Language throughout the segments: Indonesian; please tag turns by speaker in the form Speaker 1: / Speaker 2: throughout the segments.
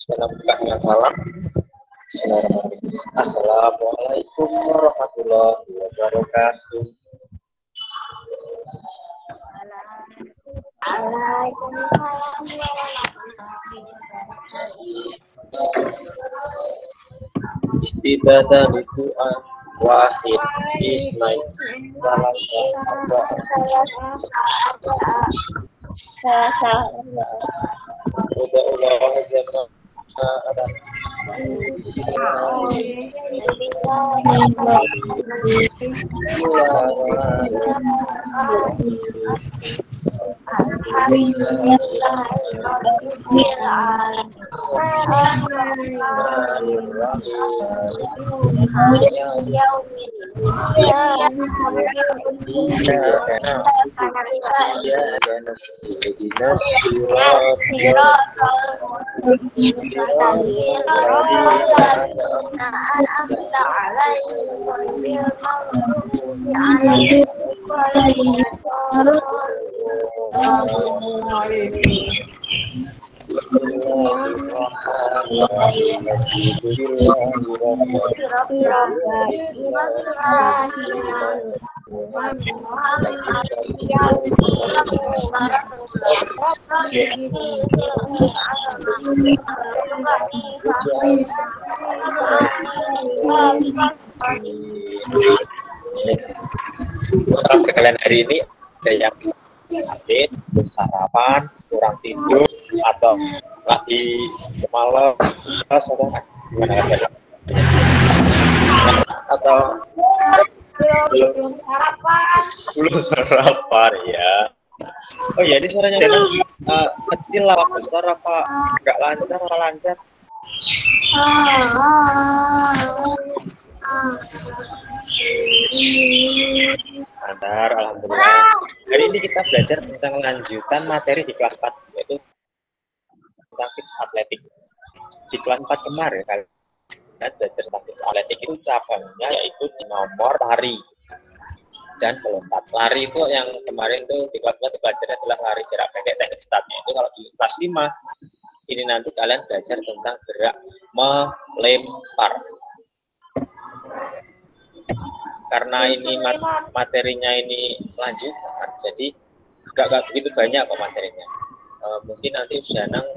Speaker 1: Salam buka dengan salam. Bismillahirrahmanirrahim. Assalamualaikum warahmatullahi wabarakatuh.
Speaker 2: Waalaikumsalam warahmatullahi wabarakatuh.
Speaker 1: Istidadah doa wahid ismail salah udah ulang jamaah ada kalian hari ini ada yang sakit, belum sarapan, kurang tidur, atau lagi malam, atau belum sarapan ya. Oh iya, ini suaranya kecil apa besar apa nggak lancar apa lancar? Lancar, alhamdulillah. Hari ini kita belajar tentang lanjutan materi di kelas 4, yaitu tentang fitness atletik. Di kelas 4 kemarin kalian belajar tentang fitness atletik itu cabangnya yaitu di nomor lari dan melompat. Lari itu yang kemarin tuh di kelas 4 belajarnya adalah lari jarak pendek teknik startnya. Itu kalau di kelas 5 ini nanti kalian belajar tentang gerak melempar. Karena ini materinya ini lanjutan, jadi nggak begitu banyak kok materinya. Mungkin nanti Janang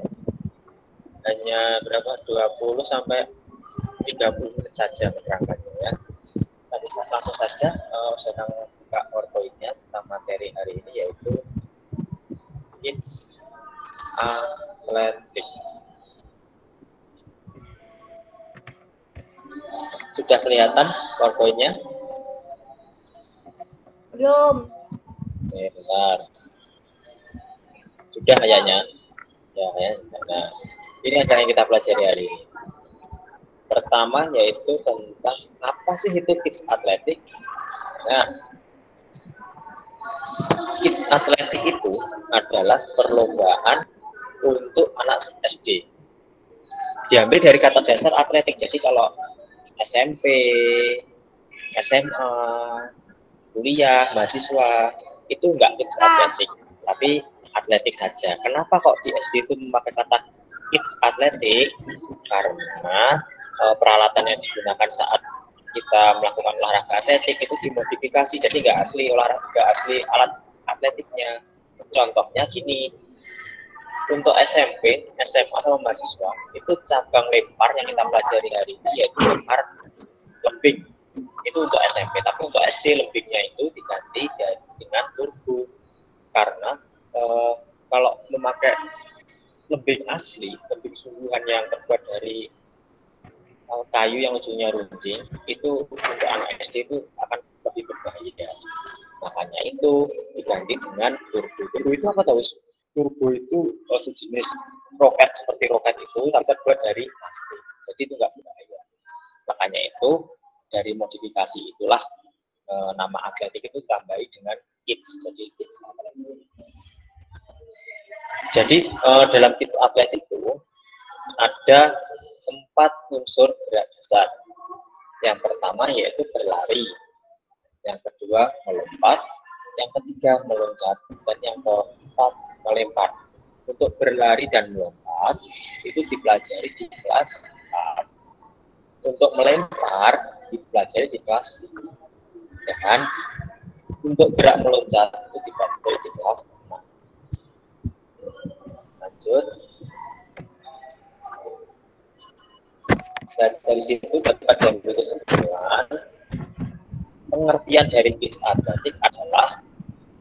Speaker 1: hanya berapa 20 sampai 30 menit saja menerangkannya ya. Nanti langsung saja Janang buka PowerPoint-nya tentang materi hari ini, yaitu It's Athletic. Sudah kelihatan PowerPoint-nya?
Speaker 2: Belum.
Speaker 1: Bentar. Sudah kayaknya. Ya, nah, ini adalah yang kita pelajari hari ini. Pertama yaitu tentang apa sih itu kids atletik. Nah, kids atletik itu adalah perlombaan untuk anak SD. Diambil dari kata dasar atletik. Jadi kalau SMP, SMA, kuliah, mahasiswa itu enggak kids atletik, tapi atletik saja. Kenapa kok di SD itu memakai kata kids atletik? Karena peralatan yang digunakan saat kita melakukan olahraga atletik itu dimodifikasi, jadi nggak asli olahraga, nggak asli alat atletiknya. Contohnya gini, untuk SMP, SMA sama mahasiswa itu cabang lempar yang kita pelajari hari ini yaitu lempar lebing. Itu untuk SMP, tapi untuk SD lebingnya itu diganti dengan turbo. Karena kalau memakai lebing asli, lebing sungguhan yang terbuat dari kayu yang ujungnya runcing, itu untuk anak SD itu akan lebih berbahaya. Makanya itu diganti dengan turbo. Turbo itu apa tahu? Turbo itu sejenis roket, seperti roket itu, tapi terbuat dari plastik. Jadi itu nggak berbahaya. Makanya itu dari modifikasi itulah nama atletik itu tambahi dengan kids, jadi kids atletik. Jadi dalam kids atletik itu ada 4 unsur gerak dasar. Yang pertama yaitu berlari, yang kedua melompat, yang ketiga meloncat, dan yang keempat melempar. Untuk berlari dan melompat melompat itu dipelajari di kelas 4. Untuk melempar dipelajari di kelas 2. Dan untuk gerak meloncat itu dipelajari di kelas 6. Lanjut. Dan dari situ dapat diambil kesimpulan pengertian dari kids atletik adalah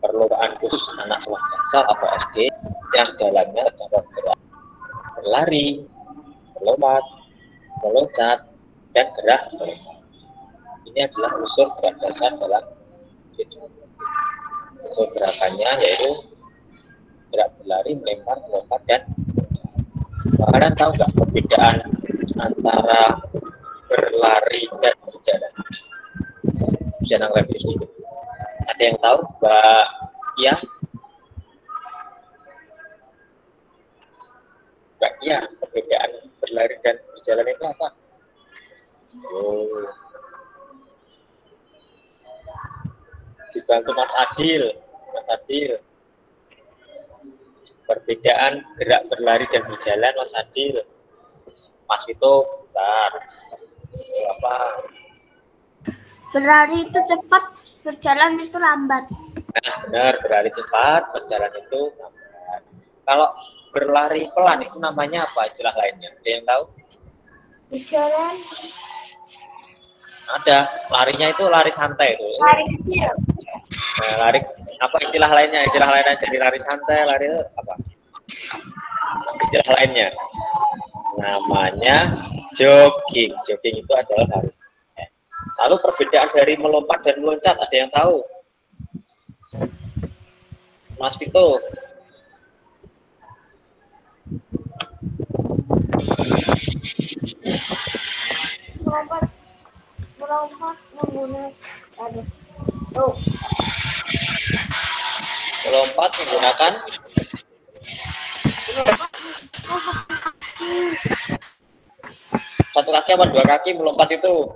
Speaker 1: perlombaan khusus anak sekolah dasar atau SD yang dalamnya terdapat gerak berlari, melompat, meloncat, dan gerak melempar. Ini adalah unsur gerak dasar dalam kids. Unsur gerakannya yaitu gerak berlari, melempar, melompat, dan kalian tahu nggak perbedaan antara berlari dan berjalan? Bisa nangkep sedikit. Ada yang tahu, Mbak? Iya? Mbak Iya, perbedaan berlari dan berjalan itu apa? Oh. Dibantu Mas Adil. Mas Adil. Perbedaan gerak berlari dan berjalan, Mas Adil. Mas Vito, bentar. Apa?
Speaker 2: Berlari itu cepat, berjalan itu lambat.
Speaker 1: Nah, benar, berlari cepat, berjalan itu lambat. Kalau berlari pelan itu namanya apa istilah lainnya? Ada yang tahu?
Speaker 2: Berjalan.
Speaker 1: Ada, larinya itu lari santai itu.
Speaker 2: Lari kecil.
Speaker 1: Nah, lari apa istilah lainnya? Istilah lainnya jadi lari santai, lari itu apa? Istilah lainnya namanya jogging. Jogging itu adalah lari santai. Lalu perbedaan dari melompat dan meloncat ada yang tahu? Mas Vito.
Speaker 2: Melompat menggunakan tuh.
Speaker 1: Melompat menggunakan satu kaki apa dua kaki melompat itu?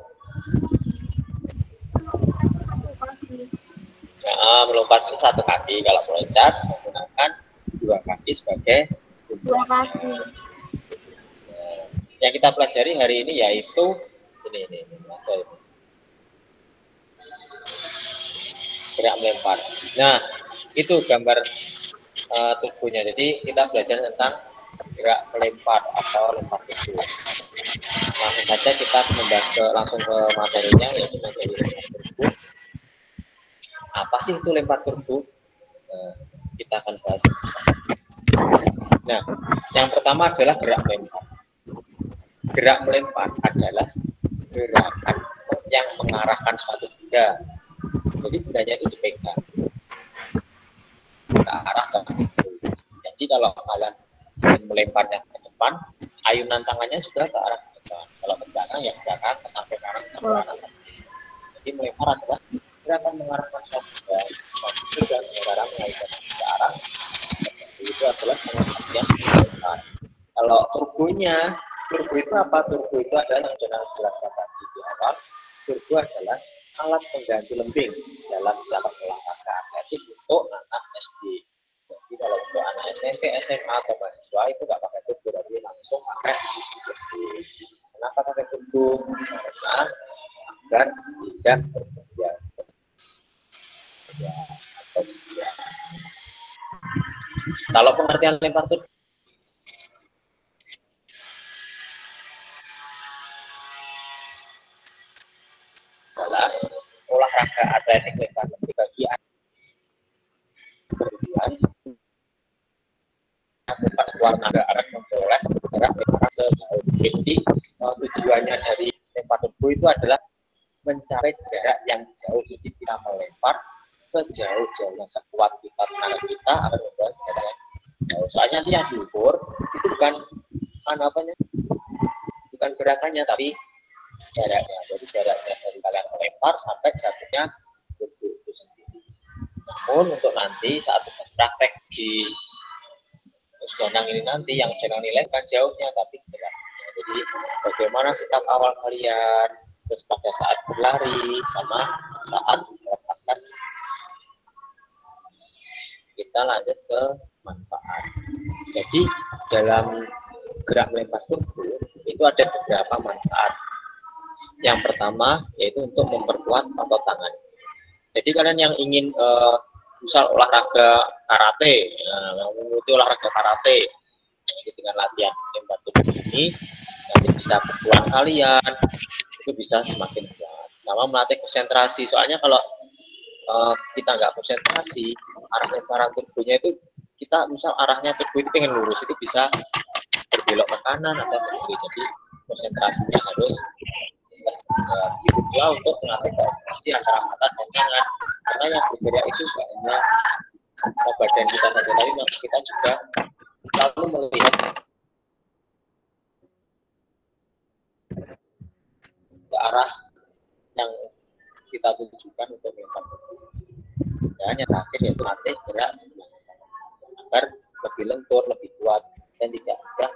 Speaker 1: Nah, melompat itu satu kaki. Kalau meloncat menggunakan dua kaki sebagai
Speaker 2: Dua kaki.
Speaker 1: Yang kita pelajari hari ini yaitu ini. Gerak melempar. Nah, itu gambar tubuhnya. Jadi kita belajar tentang gerak melempar atau lempar tubuh. Langsung saja kita membahas langsung ke materinya, yaitu materi lempar tubuh. Apa sih itu lempar tubuh? Kita akan bahas. Nah, yang pertama adalah gerak melempar. Gerak melempar adalah gerakan yang mengarahkan suatu benda. Jadi bendanya itu dipegang ke arah ke itu. Jadi kalau kalian melemparnya ke depan, ayunan tangannya juga ke arah ke depan. Kalau ke belakang ya ke belakang, ke samping kanan, sampai kanan, sampai. Jadi melempar adalah gerakan mengarahkan suatu benda. Itu dan mengarah mengalihkan ke arah. Itu adalah pengertian melempar. Kalau turbo itu apa? Turbo itu adalah yang sudah jelaskan tadi di awal. Turbo adalah alat pengganti lembing dalam cabang olahraga atletik untuk anak SD. Jadi kalau untuk anak SMP, SMA atau mahasiswa itu nggak pakai turbo, tapi langsung pakai turbo. Kenapa pakai turbo? Karena agar tidak berpergian. Kalau pengertian lempar turbo adalah olahraga atletik lempar lembing bagi berlebihan melakukan warna arah memperoleh gerak lempar sejauh. Jadi tujuannya dari lempar turbo itu adalah mencapai jarak yang jauh. Jadi kita melempar sejauh-jauhnya sekuat kita tenaga kita akan membuat jarak yang jauh. Soalnya nanti yang diukur itu bukan bukan gerakannya tapi jaraknya. Jadi jaraknya dari kalian melempar sampai jatuhnya turbo itu sendiri. Namun untuk nanti saat kita praktek di Danang ini nanti yang jangan nilai kan jauhnya tapi geraknya. Jadi bagaimana sikap awal kalian terus pada saat berlari sama saat melepaskan. Kita lanjut ke manfaat. Jadi dalam gerak melempar tubuh itu ada beberapa manfaat. Yang pertama yaitu untuk memperkuat otot tangan. Jadi kalian yang ingin misal olahraga karate, mengikuti olahraga karate dengan latihan lempar tubuh ini, nanti bisa pukulan kalian itu bisa semakin kuat. Sama melatih konsentrasi. Soalnya kalau kita nggak konsentrasi, arah lemparan tubuhnya itu kita misal arahnya tubuh itu pengen lurus, itu bisa berbelok ke kanan atau ke kiri. Jadi konsentrasinya harus juga untuk melatih koordinasi antara mata dan tangan. Karena yang bergerak itu tidak hanya badan kita saja, tapi mata kita juga selalu melihat ke arah yang kita tujukan untuk melempar tubuh. Dan yang terakhir yaitu latih gerak agar lebih lentur, lebih kuat, dan tidak mudah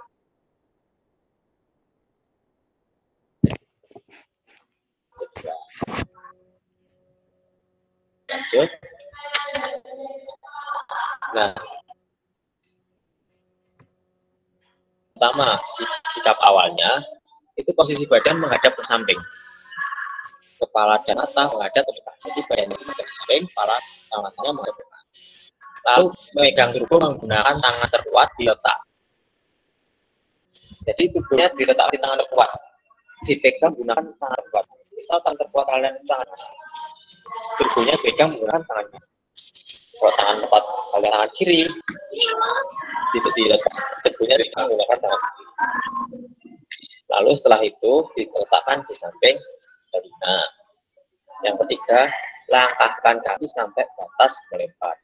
Speaker 1: cedera. Lanjut. Nah, pertama sikap awalnya itu posisi badan menghadap ke samping, kepala dan mata menghadap ke depan. Jadi badannya menghadap ke samping, kepala dan matanya menghadap ke depan. Lalu memegang tubuh menggunakan tangan terkuat diletak. Jadi tubuhnya diletak di tangan terkuat, dipegang menggunakan tangan terkuat. Misal tangan terkuat kalian tangan, tubuhnya pegang menggunakan tangan. Kalau tangan tepat kalian tangan kiri, itu diletak tubuhnya pegang menggunakan tangan kiri. Lalu setelah itu diletakkan di samping telinga. Yang ketiga, langkahkan kaki sampai batas melempar.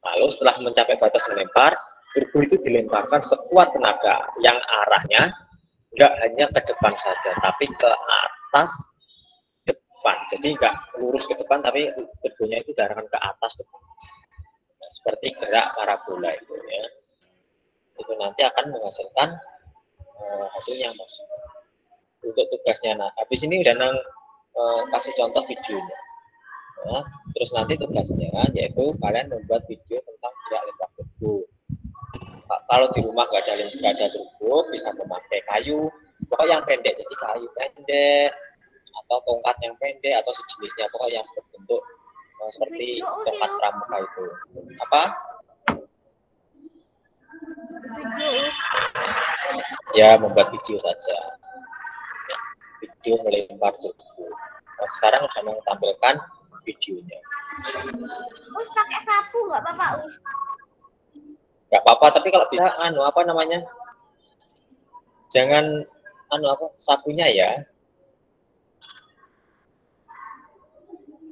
Speaker 1: Lalu setelah mencapai batas melempar, tubuh itu dilemparkan sekuat tenaga yang arahnya nggak hanya ke depan saja, tapi ke atas depan. Jadi nggak lurus ke depan, tapi tubuhnya itu diarahkan ke atas depan. Nah, seperti gerak parabola itu ya. Itu nanti akan menghasilkan hasil yang maksimal. Untuk tugasnya, nah habis ini udah kasih contoh videonya. Nah, terus nanti tugasnya yaitu kalian membuat video tentang gerak lempar tubuh. Kalau di rumah nggak ada tubuh, bisa memakai kayu, pokok yang pendek, jadi kayu pendek atau tongkat yang pendek atau sejenisnya, pokok yang berbentuk seperti tongkat pramuka itu. Apa?
Speaker 2: Video.
Speaker 1: Ya, membuat video saja. Ya, video melempar tubuh. Nah, sekarang sudah menampilkan videonya.
Speaker 2: Us pakai sapu nggak apa-apa, Us?
Speaker 1: Nggak apa-apa, tapi kalau bisa apa namanya? Jangan sapunya ya.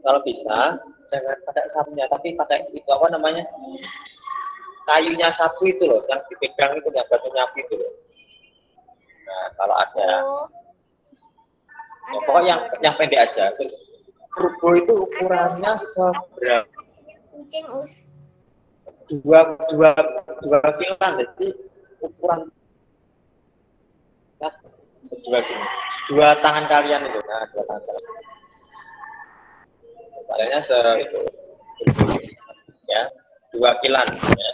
Speaker 1: Kalau bisa jangan pakai sapunya, tapi pakai itu apa namanya? Kayunya sapu itu loh, yang dipegang itu, yang batu nyapu itu loh. Nah, kalau ada, ya, pokoknya yang pendek aja. Turbo itu ukurannya seberapa?
Speaker 2: Kucing, Us.
Speaker 1: Dua kiloan, jadi ukuran dua tangan kalian itu. Nah, dua tangan kalian. Kaliannya itu ya, 2 kilan ya.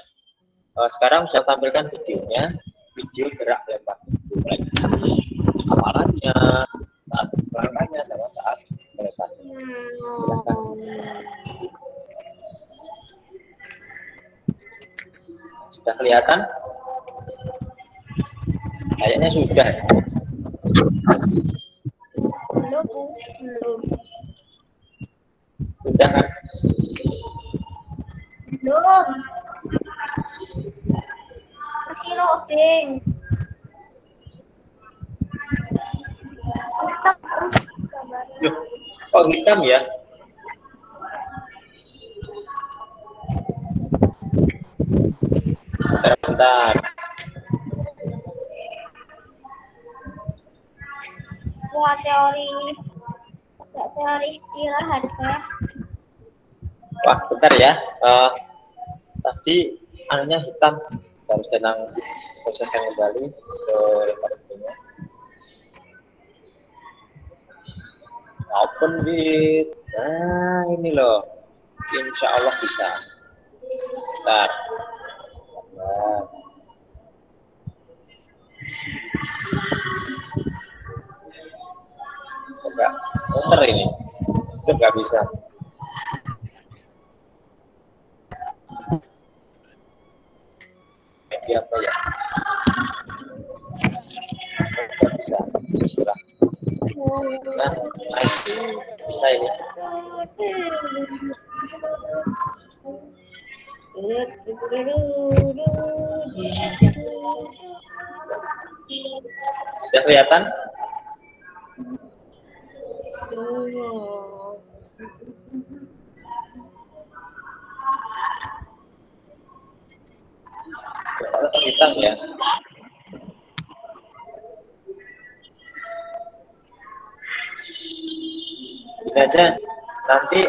Speaker 1: Sekarang saya tampilkan videonya, video gerak lempar tubuh lagi, amalannya, saat langkahnya sama saat melemparnya. Sudah kelihatan? Kayaknya sudah.
Speaker 2: Belum.
Speaker 1: Sudah kan?
Speaker 2: Belum. Masih loading.
Speaker 1: Loh, kok hitam ya? Bentar.
Speaker 2: Wah, teori istilah ada.
Speaker 1: Wah, bentar ya. Tadi anunya hitam, baru sedang proseskan kembali ke leparnya. Open with. Nah, ini loh. Insya Allah bisa. Bentar. Sabar. Muter ini. Itu nggak bisa. Media apa ya? Nggak bisa. Sudah. Nah, nice. Bisa ini. Sudah kelihatan? Tetap hitam ya. Ini aja. Nanti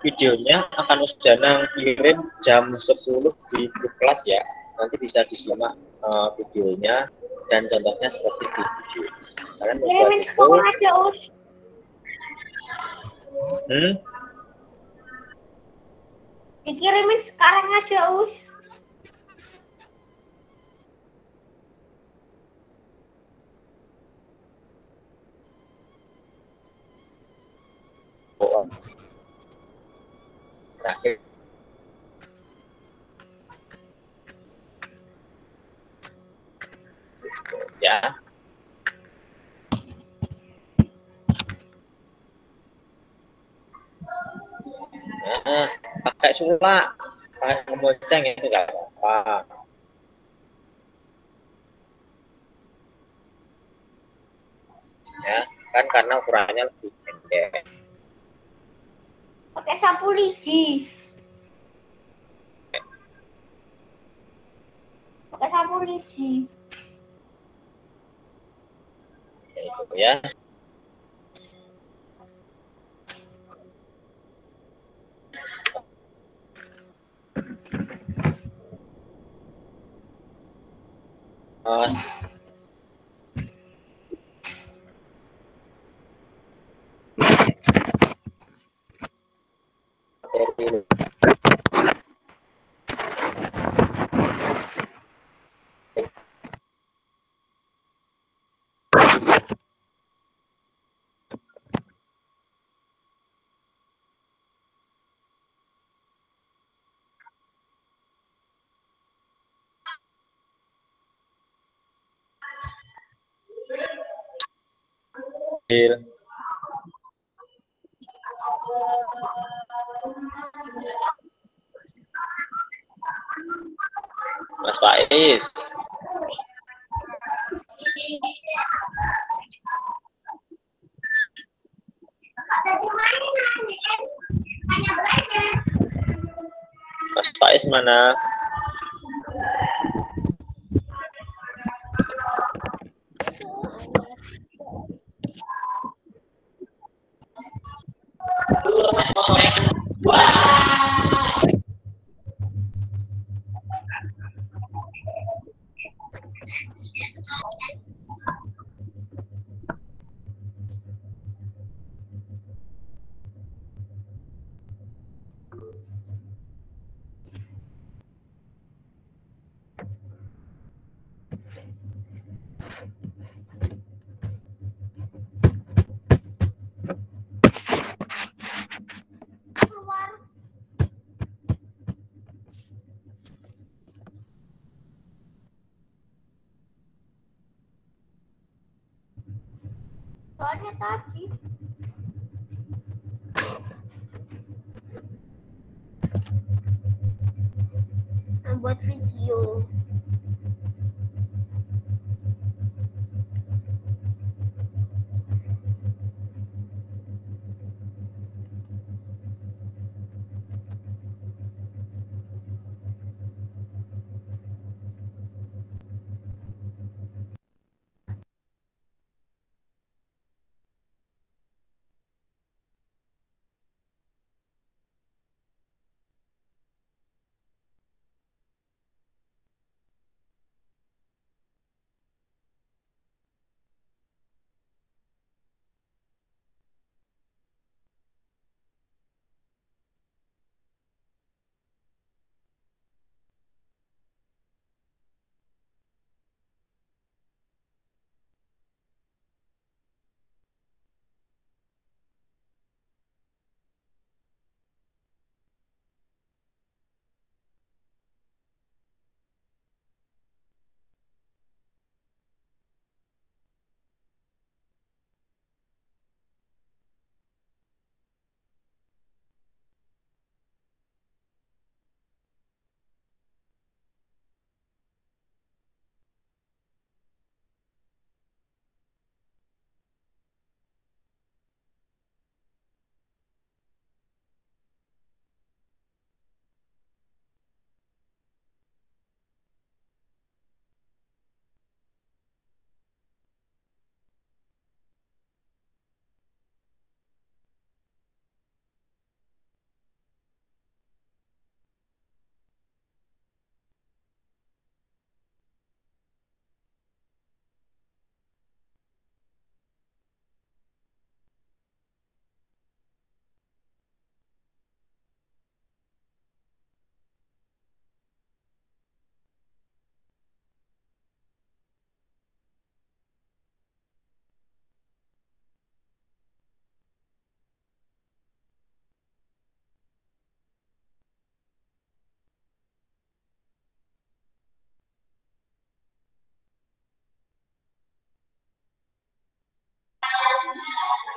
Speaker 1: videonya akan Usdana kirim jam 10 di grup kelas ya. Nanti bisa disimak videonya dan contohnya seperti di video. Kalian membuat
Speaker 2: Kirimin
Speaker 1: itu.
Speaker 2: sekarang aja, Us. Dikirimin sekarang aja, Us.
Speaker 1: Oh, terakhir ya. Nah, pakai sulak, pakai kemoceng itu nggak apa-apa. Ya, kan karena ukurannya lebih pendek.
Speaker 2: Pakai sapu lidi. Pakai sapu lidi.
Speaker 1: Ya, itu ya. Uh, materi Mas Faiz. Mas Faiz mana?
Speaker 2: Keluar. Soalnya tadi. Buat video.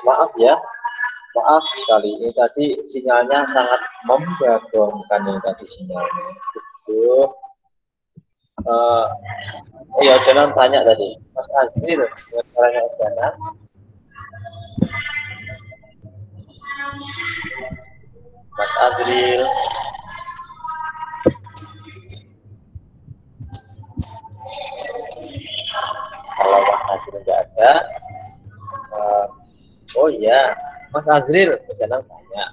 Speaker 1: Maaf ya, maaf sekali. Ini tadi sinyalnya sangat membagongkan ini tadi sinyalnya. Itu, ya jangan tanya tadi, Mas Azril, suaranya Jana. Mas Azril. Kalau Mas Azril nggak ada, oh iya, Mas Azril, misalnya tanya,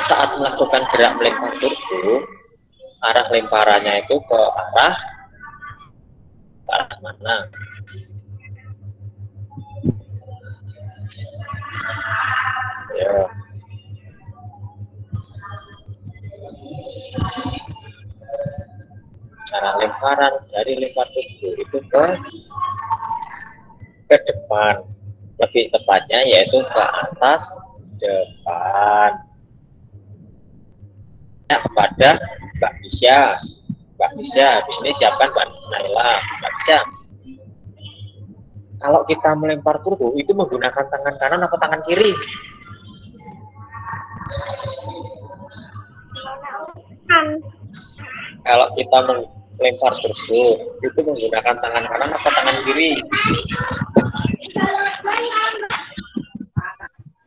Speaker 1: saat melakukan gerak melempar turbo, arah lemparannya itu ke arah mana? Ya. Arah lemparan dari lempar turbo itu ke depan, lebih tepatnya yaitu ke atas depan. Ya, kepada Mbak Bisya. Mbak Bisya, habis ini siapkan Mbak Naila. Mbak Bisya, kalau kita melempar turbo itu menggunakan tangan kanan atau tangan kiri? Kalau kita melempar turbo itu menggunakan tangan kanan atau tangan kiri?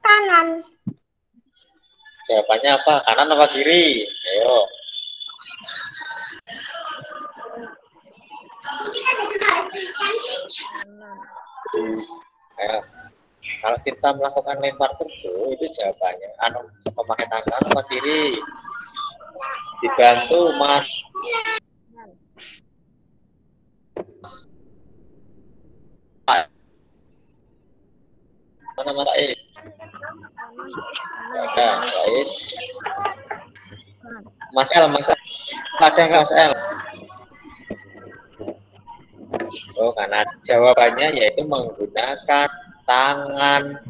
Speaker 2: Kanan.
Speaker 1: Jawabannya apa? Kanan apa kiri? Ayo. Ayo. Kalau kita melakukan lempar turbo itu jawabannya memakai tangan apa kiri? Dibantu Mas. Mana Mas Ais? Ada Mas Ais. Mas El, ada nggak Mas El? Oh, karena jawabannya yaitu menggunakan tangan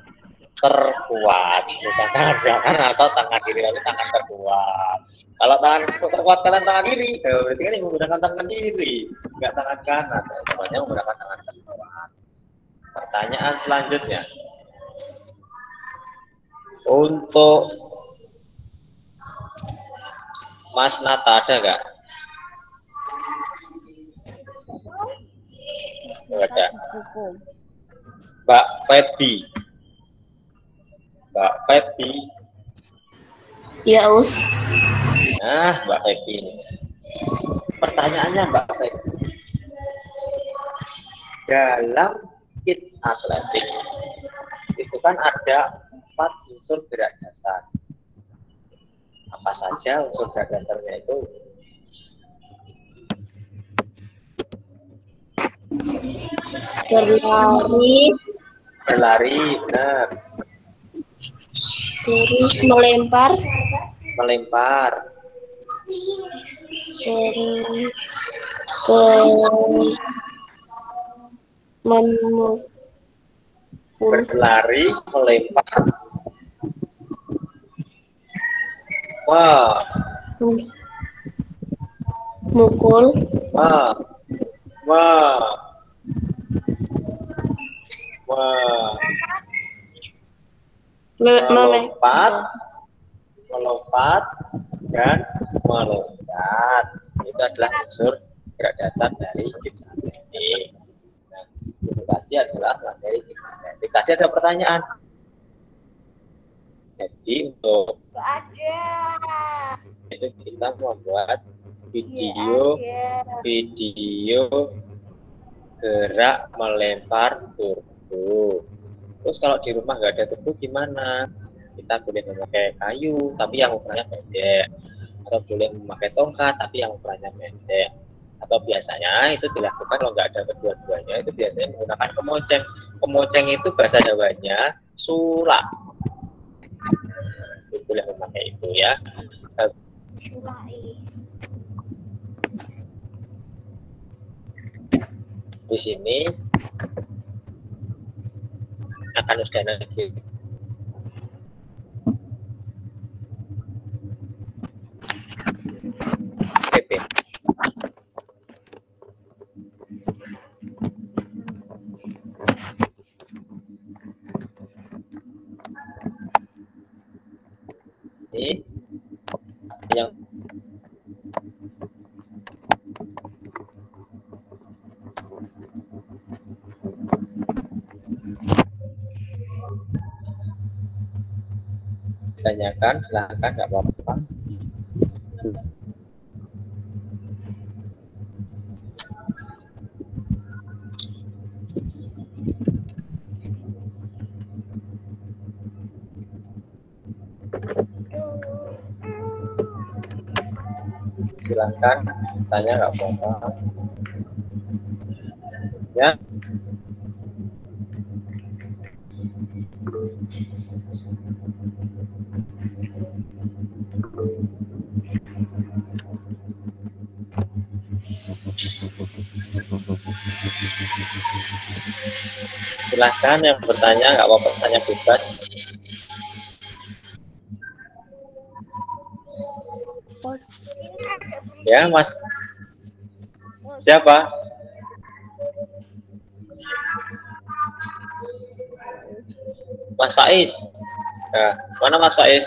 Speaker 1: terkuat, bukan tangan kanan atau tangan kiri, tapi tangan terkuat. Kalau tangan terkuat kalian tangan kiri, berarti kan menggunakan tangan kiri, nggak tangan kanan. Jawabannya menggunakan tangan terkuat. Pertanyaan selanjutnya, untuk Mas Nata ada nggak? Ada. Mbak Febi. Mbak Febi.
Speaker 3: Ya, Us.
Speaker 1: Nah, Mbak Febi ini. Pertanyaannya Mbak Febi. Dalam kids atletik itu kan ada 4 unsur gerak dasar. Apa saja unsur gerak dasarnya itu? Berlari, benar.
Speaker 3: Terus melempar. Terus
Speaker 1: berlari, melempar. Wah.
Speaker 3: Mukul.
Speaker 1: Wah. Melompat dan meloncat. Itu adalah unsur gerak dasar dari kids atletik. Nah, itu tadi adalah materi kids atletik. Tadi ada pertanyaan. Jadi untuk itu kita membuat video gerak melempar turbo. Terus kalau di rumah nggak ada turbo gimana? Kita boleh memakai kayu tapi yang ukurannya pendek, atau boleh memakai tongkat tapi yang ukurannya pendek. Atau biasanya itu dilakukan kalau nggak ada kedua-duanya, itu biasanya menggunakan kemoceng. Kemoceng itu bahasa Jawanya sulak. Boleh memakai itu ya. Di sini akan Usdana PP. ditanyakan, silahkan, nggak apa-apa. Silahkan tanya, nggak apa-apa. Ya. Silahkan yang bertanya, nggak apa-apa, tanya bebas. Ya, Mas. Siapa? Mas Faiz. Nah, mana Mas Faiz?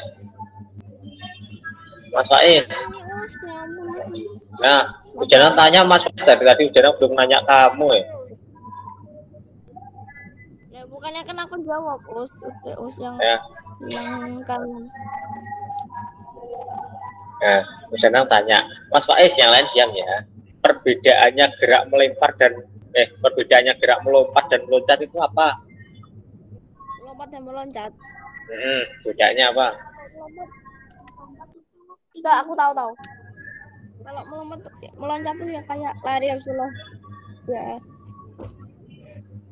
Speaker 1: Mas Faiz. Nah, Ujana tanya Mas Faiz tadi Ujana belum nanya kamu ya.
Speaker 4: Ya bukannya kan aku jawab Us yang
Speaker 1: Ya.
Speaker 4: yang kamu.
Speaker 1: Nah, Ujana tanya, Mas Faiz, yang lain diam ya. Perbedaannya gerak melempar dan perbedaannya gerak melompat dan meloncat itu apa?
Speaker 4: Melompat dan meloncat.
Speaker 1: Bedanya apa?
Speaker 4: Enggak, aku tahu. Kalau meloncat tuh ya kayak lari loh. Ya.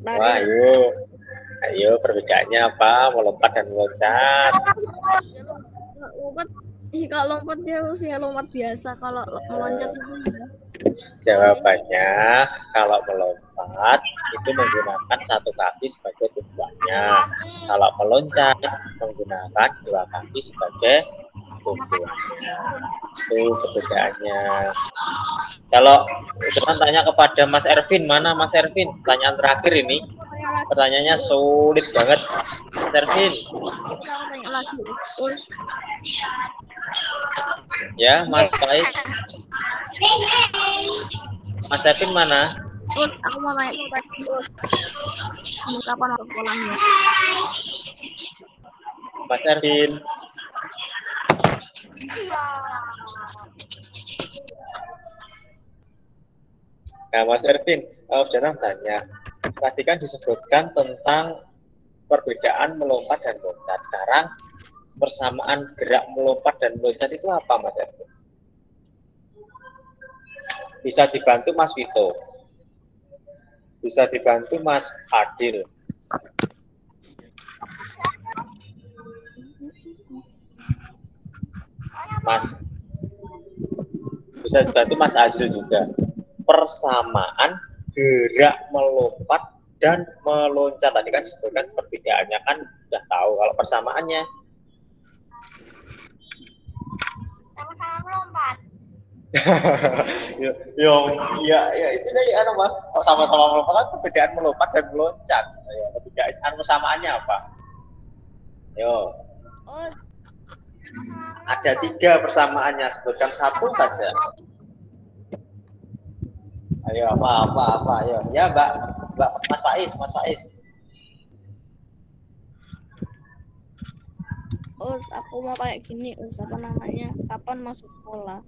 Speaker 4: Lari.
Speaker 1: Wah, ayo perbedaannya apa? Melompat dan meloncat.
Speaker 4: Lompat. Kalau lompat dia harus ya lompat biasa. Kalau meloncat itu ya.
Speaker 1: Jawabannya, kalau melompat itu menggunakan satu kaki sebagai tujuannya. Kalau meloncat menggunakan dua kaki sebagai tujuannya. Itu perbedaannya. Kalau kita tanya kepada Mas Ervin, mana Mas Ervin? Pertanyaan terakhir ini. Pertanyaannya sulit banget. Mas Ervin. Ya, Mas Faiz. Mas Ervin mana?
Speaker 4: Aku mau naik kapan mau pulangnya?
Speaker 1: Mas Ervin. Nah, Mas Ervin, jangan tanya. Tadi kan disebutkan tentang perbedaan melompat dan meloncat. Sekarang persamaan gerak melompat dan meloncat itu apa, Mas Ervin? Bisa dibantu Mas Vito. Bisa dibantu Mas Adil. Mas. Bisa dibantu Mas Azil juga. Persamaan gerak melompat dan meloncat. Tadi kan disebutkan perbedaannya kan sudah tahu. Kalau persamaannya
Speaker 2: Sama-sama melompat.
Speaker 1: ya itu deh Mas. Sama-sama melompat kan perbedaan melompat dan meloncat. Ya, perbedaan persamaannya apa? Yo. Ada 3 persamaannya, sebutkan satu saja. Ayo apa ayo. Ya, Mbak Mas Faiz.
Speaker 4: Aku mau kayak gini, apa namanya? Kapan masuk sekolah?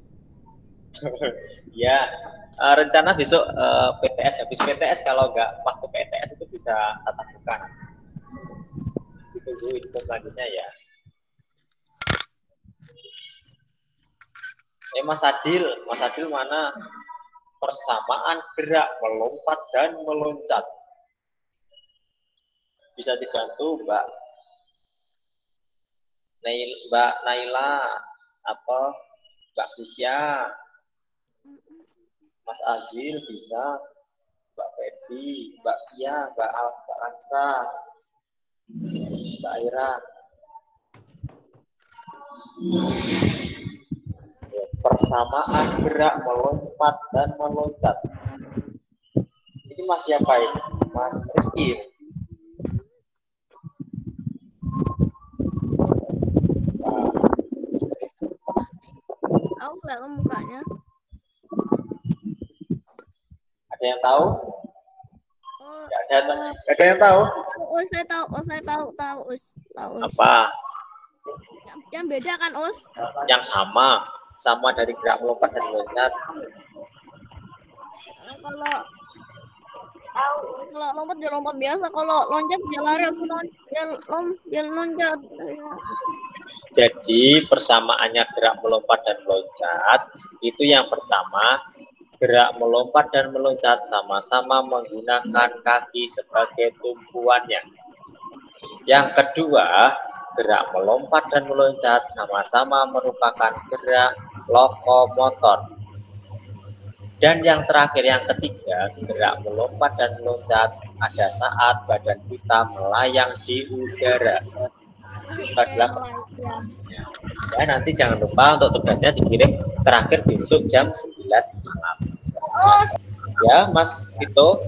Speaker 1: Ya, rencana besok PTS, habis PTS, kalau nggak waktu PTS itu bisa tatap muka. Ditunggu info selanjutnya ya. Mas Adil mana? Persamaan gerak melompat dan meloncat. Bisa dibantu Mbak Naila atau Mbak Fisya. Mas Azil bisa, Mbak Febi, Mbak Pia, Mbak Ansa, Mbak Ira. Persamaan gerak melompat dan meloncat. Ini Mas siapa ini? Mas Rizky.
Speaker 4: Aku nggak tahu mukanya.
Speaker 1: Ada yang tahu? Ada yang tahu?
Speaker 4: Saya tahu.
Speaker 1: Apa?
Speaker 4: Yang beda kan, Us?
Speaker 1: Yang sama dari gerak melompat dan meloncat.
Speaker 4: Kalau lompat dia lompat biasa, kalau loncat dia lari, dia loncat.
Speaker 1: Jadi persamaannya gerak melompat dan meloncat itu yang pertama, gerak melompat dan meloncat sama-sama menggunakan kaki sebagai tumpuannya. Yang kedua, gerak melompat dan meloncat sama-sama merupakan gerak lokomotor. Dan yang terakhir, yang ketiga, gerak melompat dan meloncat pada saat badan kita melayang di udara. Itu adalah persamaan. Ya, nanti jangan lupa untuk tugasnya dikirim terakhir besok jam 9 malam. Ya, Mas Vito.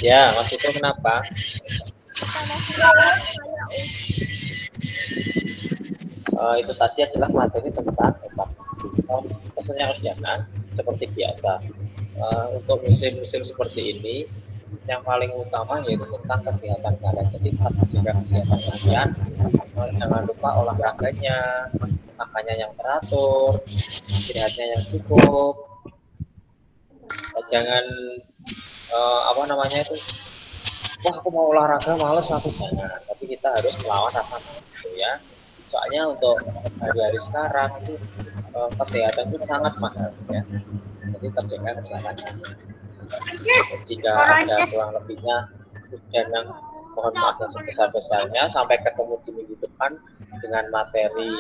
Speaker 1: Ya, Mas Vito kenapa? Itu tadi adalah materi tentang pesannya Rosdiana seperti biasa. Untuk musim-musim seperti ini yang paling utama yaitu tentang kesehatan kalian. Jadi tetap jaga kesehatan kalian. Jangan lupa olahraganya, makannya yang teratur, istirahatnya yang cukup. Jangan apa namanya itu, wah aku mau olahraga males, aku jangan. Tapi kita harus melawan rasa malas itu ya. Soalnya untuk hari-hari sekarang itu kesehatan itu sangat mahal ya. Jadi terjaga kesehatan. Jika ada kurang lebihnya, dan mohon maaf yang sebesar-besarnya. Sampai ketemu di minggu depan dengan materi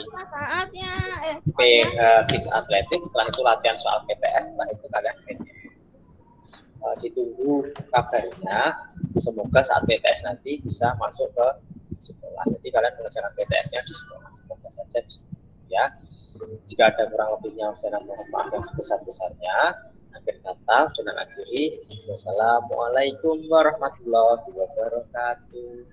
Speaker 1: PH Kids Atletik. Setelah itu latihan soal PTS. Setelah itu kalian PTS. Ditunggu kabarnya. Semoga saat PTS nanti bisa masuk ke sekolah. Jadi kalian mengerjakan PTS-nya di sekolah. Semoga saja bisa, ya. Jika ada kurang lebihnya, jangan mohon maaf yang sebesar-besarnya. Akhir kata, sudah akhiri. Wassalamualaikum warahmatullahi wabarakatuh.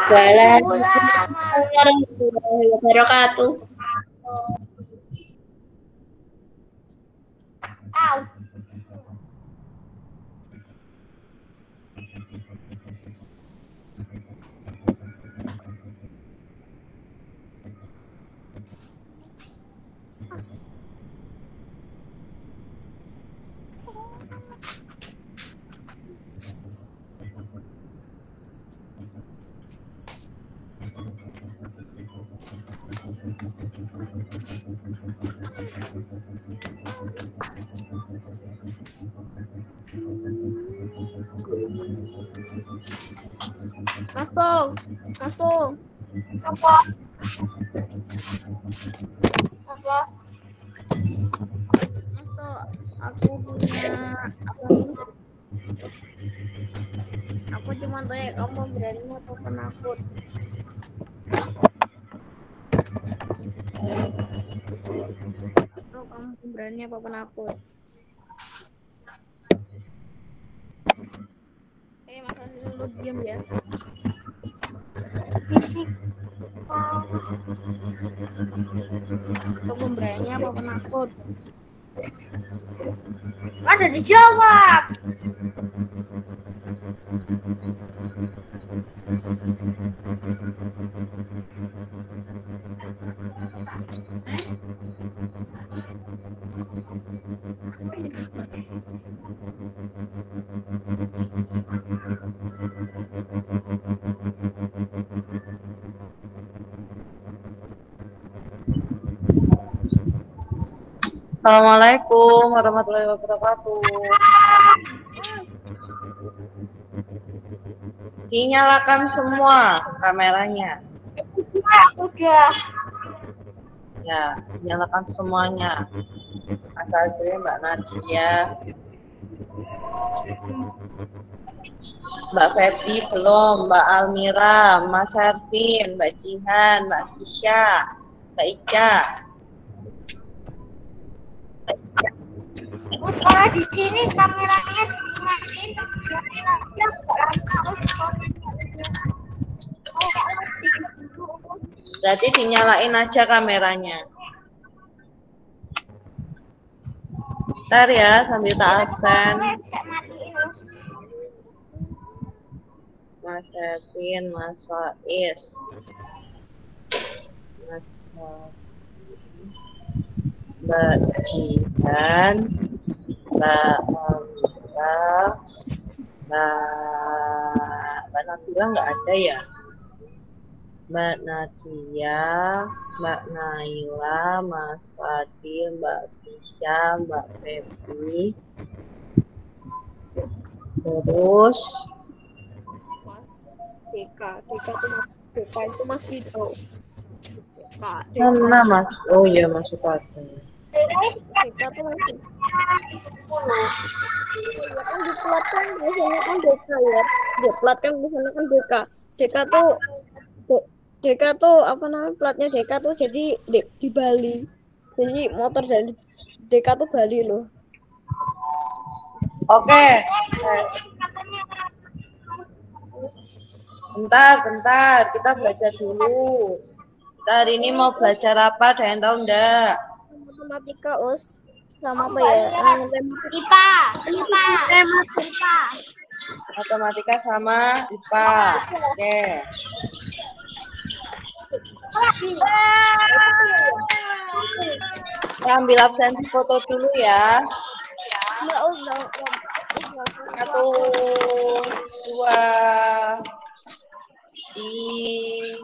Speaker 3: Waalaikumsalam warahmatullahi wabarakatuh.
Speaker 4: Masuk.
Speaker 2: Apa? Apa?
Speaker 4: Masuk. Aku punya aku cuma tanya kamu berani atau penakut. Atau kamu berani apa penakut? Mas Andi, lu diam ya.
Speaker 2: Fisik.
Speaker 4: Kamu berani apa penakut?
Speaker 2: Ada dijawab.
Speaker 5: Assalamualaikum warahmatullahi wabarakatuh. Dinyalakan semua kameranya.
Speaker 2: Udah.
Speaker 5: Ya, dinyalakan semuanya. Mas Azri, Mbak Nadia, Mbak Feby belum, Mbak Almira, Mas Hervin, Mbak Jihan, Mbak Kisha, Mbak Ica.
Speaker 2: Kalau di sini kameranya dimatiin,
Speaker 5: Berarti dinyalain aja kameranya. Bentar ya, sambil tak absen. Mas Erwin, Mas Faiz, Mas Mbak Jihan, Mbak Amira, Mbak Nabila nggak ada ya? Mbak Nadia, Mbak Naila, Mas Fadil, Mbak Fisya, Mbak Febri, terus
Speaker 4: Mas Deka tuh Mas Deka itu Mas Vito. Deka
Speaker 5: mana Mas? Oh iya Mas Supati.
Speaker 4: Deka tuh Mas Vito. Ya kan di plat kan biasanya kan Deka ya. Di plat kan biasanya kan Deka. Deka tuh apa namanya platnya Deka tuh jadi di Bali. Jadi motor dari Deka tuh Bali loh.
Speaker 5: Oke. Bentar, kita belajar dulu. Kita hari ini mau belajar apa? Ada yang tahu enggak?
Speaker 4: Matematika Us sama apa ya?
Speaker 2: IPA.
Speaker 5: Matematika sama IPA. Oke. Kita ambil absensi foto dulu ya. Satu, dua, tiga.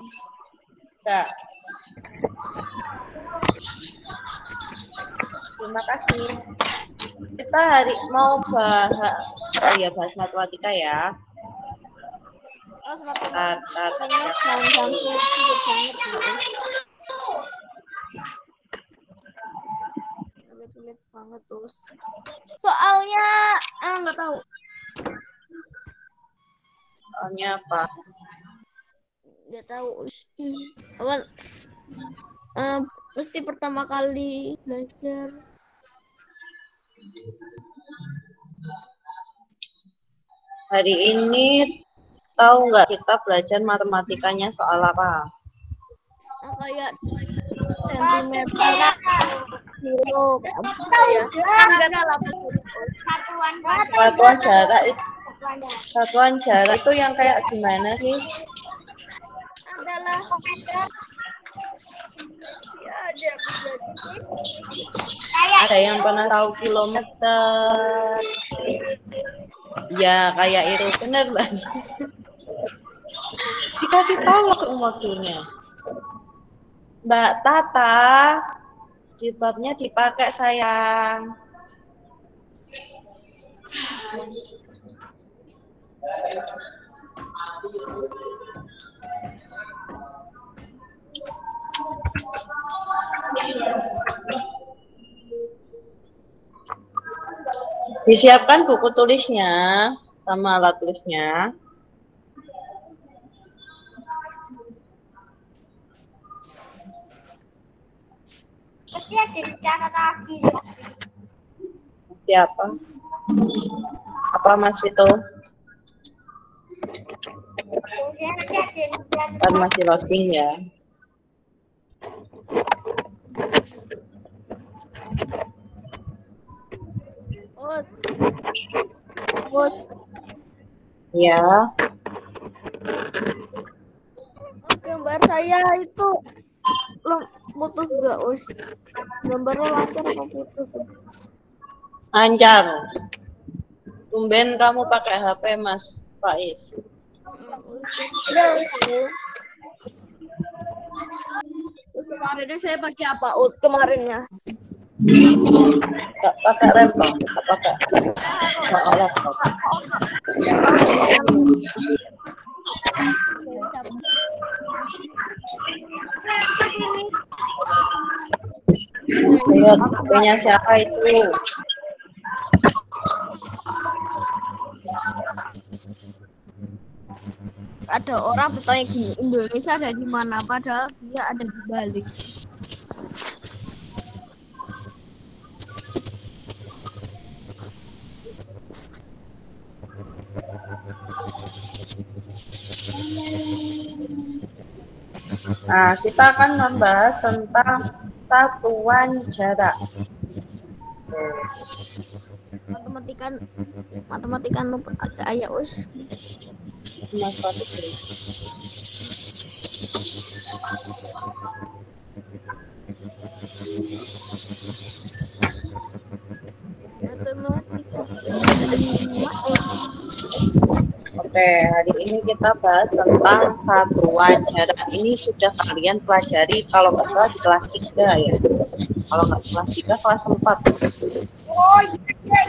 Speaker 5: Terima kasih. Kita hari mau bahas matematika ya.
Speaker 4: Sulit banget terus. Soalnya nggak tahu.
Speaker 5: Soalnya apa?
Speaker 4: Nggak tahu. Awal mesti pertama kali belajar.
Speaker 5: Hari ini tahu nggak kita belajar matematikanya soal apa?
Speaker 4: Kayak sentimeter, kilo, ya.
Speaker 5: Satuan jarak itu yang kayak gimana sih?
Speaker 4: Adalah ya,
Speaker 5: ada yang pernah tahu kilometer? Ya kayak itu bener banget. Dikasih tahu langsung waktunya. Mbak Tata, jilbabnya dipakai sayang. Disiapkan buku tulisnya sama alat tulisnya.
Speaker 2: Pasti ada dicatat lagi.
Speaker 5: Mesti apa? Apa Mas Vito?
Speaker 2: Kemudian nanti ada yang dicatat.
Speaker 5: Kan masih loading ya. Ya.
Speaker 4: Gambar saya itu putus gak Us? Gambarnya lancar apa putus?
Speaker 5: Lancar. Tumben kamu pakai HP Mas Faiz.
Speaker 4: Kemarinnya saya pakai apa kemarinnya?
Speaker 5: Gak pakai laptop, gak pakai laptop. Lihat punya siapa itu?
Speaker 4: Ada orang bertanya gini, Indonesia ada di mana? Padahal dia ada di Bali.
Speaker 5: Nah, kita akan membahas tentang satuan jarak.
Speaker 4: Matematikan lupa aja ya Us.
Speaker 5: Mas Fatih beli. Oke, hari ini kita bahas tentang satuan jarak. Ini sudah kalian pelajari kalau nggak salah di kelas 3 ya. Kalau nggak kelas 3, kelas 4.
Speaker 2: Oh iya.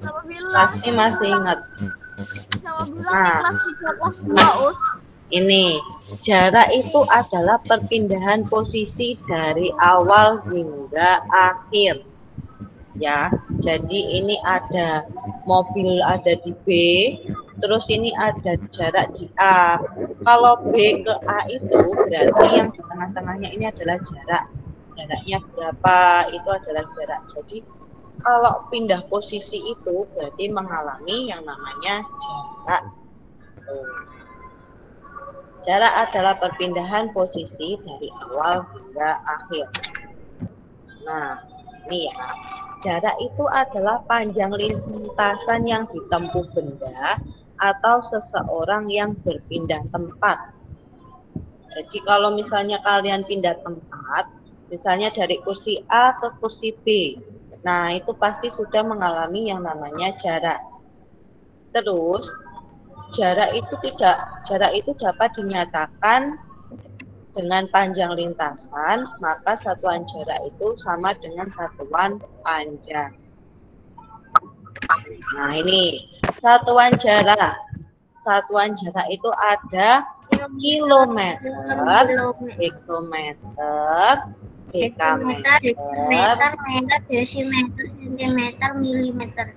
Speaker 4: Sama bilang.
Speaker 5: Pasti masih ingat.
Speaker 4: Sama bilang
Speaker 5: Nah.
Speaker 4: kelas 3, kelas 2, Us.
Speaker 5: Ini, jarak itu adalah perpindahan posisi dari awal hingga akhir. Ya, jadi ini ada mobil ada di B, terus ini ada jarak di A. Kalau B ke A itu berarti yang di tengah-tengahnya ini adalah jarak. Jaraknya berapa? Itu adalah jarak. Jadi kalau pindah posisi itu berarti mengalami yang namanya jarak. Jarak adalah perpindahan posisi dari awal hingga akhir. Nah, ini ya. Jarak itu adalah panjang lintasan yang ditempuh benda atau seseorang yang berpindah tempat. Jadi kalau misalnya kalian pindah tempat, misalnya dari kursi A ke kursi B, nah itu pasti sudah mengalami yang namanya jarak. Terus jarak itu dapat dinyatakan dengan panjang lintasan, maka satuan jarak itu sama dengan satuan panjang. Nah ini satuan jarak. Satuan jarak itu ada kilometer, hektometer, dekameter,
Speaker 2: meter, desimeter, sentimeter, milimeter.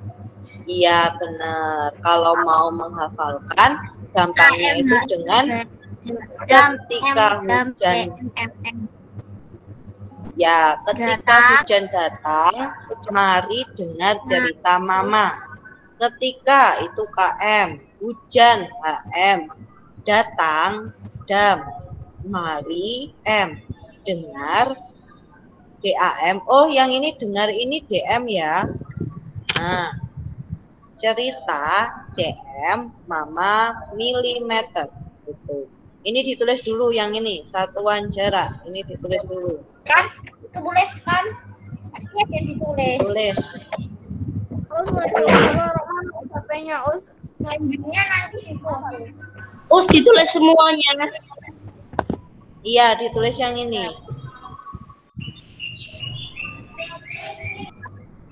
Speaker 5: Iya benar. Kalau mau menghafalkan, gampangnya itu dengan ketika hujan. Ya, ketika hujan datang, mari dengar cerita mama. Ketika itu KM, hujan HM, datang dam, mari M, dengar DAM. Oh, yang ini dengar ini DM ya. Nah, cerita CM, mama milimeter. Gitu. Ini ditulis dulu yang ini, satuan jarak. Ini ditulis dulu.
Speaker 2: Kan? Ditulis kan? Pasti ada ditulis.
Speaker 5: Tulis.
Speaker 4: HP-nya Us.
Speaker 2: Selanjutnya nanti ditulis.
Speaker 3: Us ditulis semuanya.
Speaker 5: Iya, ditulis yang ini.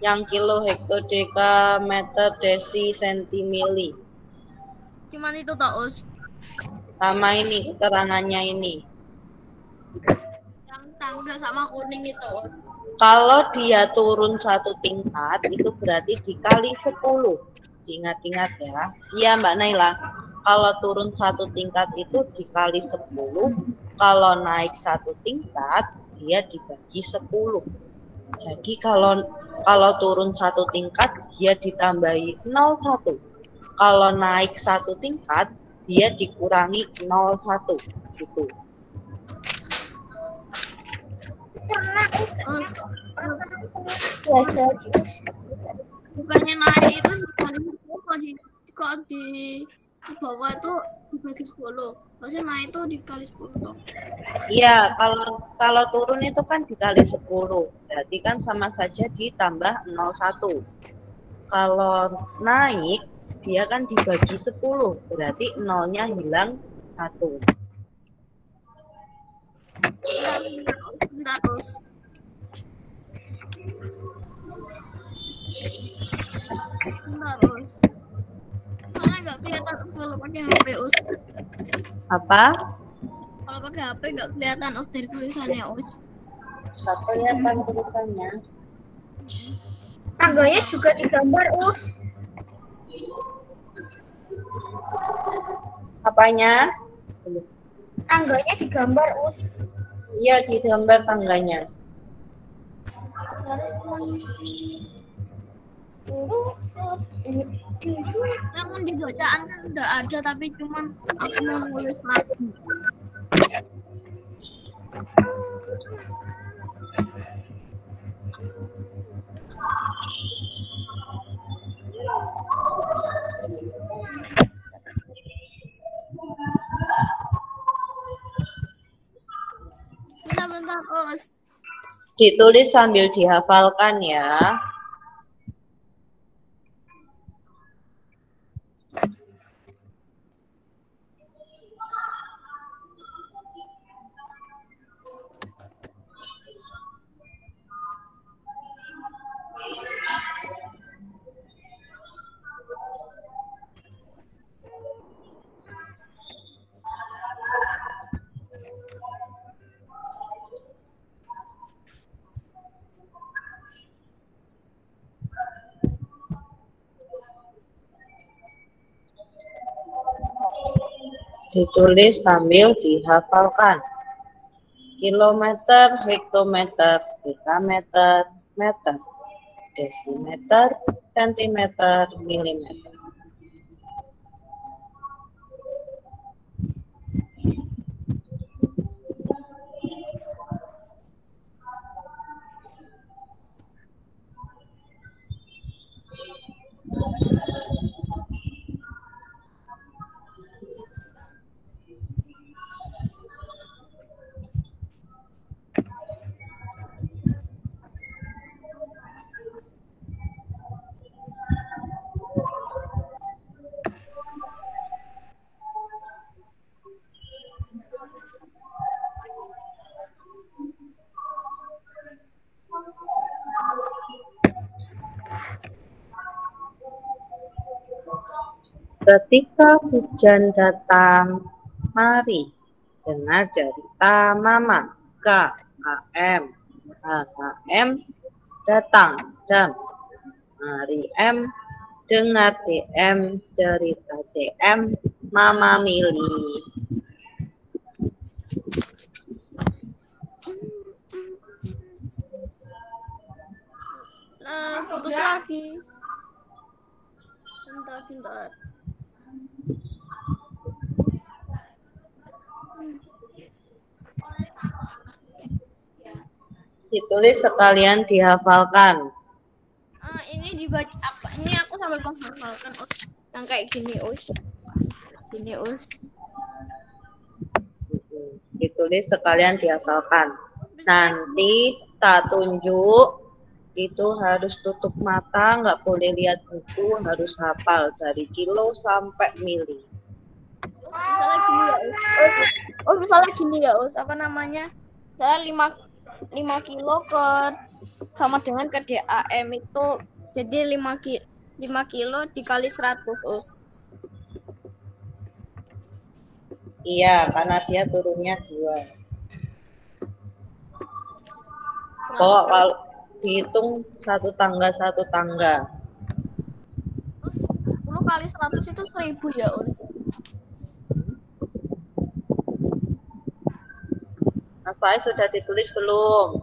Speaker 5: Yang kilo, hekto, deka, meter, desi, senti, mili.
Speaker 4: Cuman itu tak Us.
Speaker 5: Sama ini, keterangannya ini.
Speaker 4: Yang tangga sama kuning itu Us.
Speaker 5: Kalau dia turun satu tingkat, itu berarti dikali 10. Ingat-ingat ya. Iya Mbak Naila. Kalau turun satu tingkat itu dikali 10. Kalau naik satu tingkat, dia dibagi 10. Jadi kalau turun satu tingkat, dia ditambahi 0,1. Kalau naik satu tingkat, dia dikurangi 0,1. Gitu.
Speaker 4: Bukannya naik itu kok di bawah itu dibagi 10. Soalnya naik itu dikali 10.
Speaker 5: Iya, kalau turun itu kan dikali 10. Berarti kan sama saja ditambah 0,1. Kalau naik dia kan dibagi 10. Berarti nolnya hilang 1.
Speaker 4: Bentar Us. Bentar Us. Mana nggak kelihatan Us kalau pakai HP Us.
Speaker 5: Apa?
Speaker 4: Kalau pakai HP nggak kelihatan Us dari tulisannya Us.
Speaker 5: Nggak kelihatan tulisannya.
Speaker 2: Tangganya juga digambar Us.
Speaker 5: Apanya?
Speaker 2: Tangganya digambar Us.
Speaker 5: Iya, di gambar tangganya.
Speaker 4: Namun di bacaan kan udah ada tapi cuman aku mau nulis lagi. Sebentar, Us.
Speaker 5: Ditulis sambil dihafalkan ya. Ditulis sambil dihafalkan. Kilometer, hektometer, dekameter, meter, desimeter, sentimeter, milimeter. Ketika hujan datang, mari dengar cerita Mama. KAM, HKM, datang dam. Mari M, dengar DM, cerita CM, Mama milih.
Speaker 4: Nah, putus lagi. Bentar.
Speaker 5: Ditulis sekalian dihafalkan.
Speaker 4: Ini dibaca apa? Ini aku sambil menghafalkan, Us. Yang kayak gini, Us. Gini, Us.
Speaker 5: Ditulis sekalian dihafalkan. Nanti tak tunjuk, itu harus tutup mata, nggak boleh lihat buku, harus hafal dari kilo sampai mili.
Speaker 4: Misalnya gini ya, Us. Misalnya gini ya, Us. Apa namanya? Saya 5 kilo sama dengan ke DAM itu jadi 5 kilo dikali 100, Us.
Speaker 5: Iya, karena dia turunnya 2. Kalau dihitung satu tangga.
Speaker 4: Terus 10 kali 100 itu 1000 ya, Us.
Speaker 5: Mas Faiz sudah ditulis belum?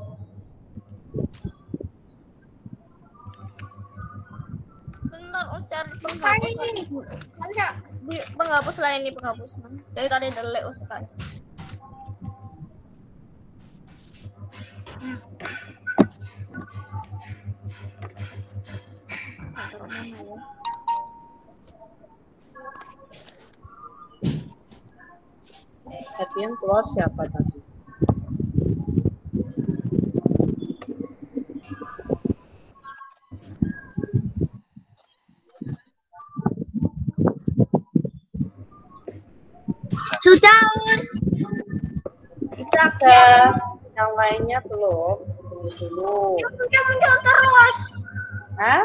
Speaker 4: Bentar, Us, cari penghapus. Di penghapus lain nih, penghapus. Dari tadi delete, Us, kan.
Speaker 5: Tadi yang keluar siapa tadi?
Speaker 2: Sudah, Us.
Speaker 5: Sudah. Yang lainnya belum. Tunggu dulu.
Speaker 2: Sudah muncul terus.
Speaker 5: Hah?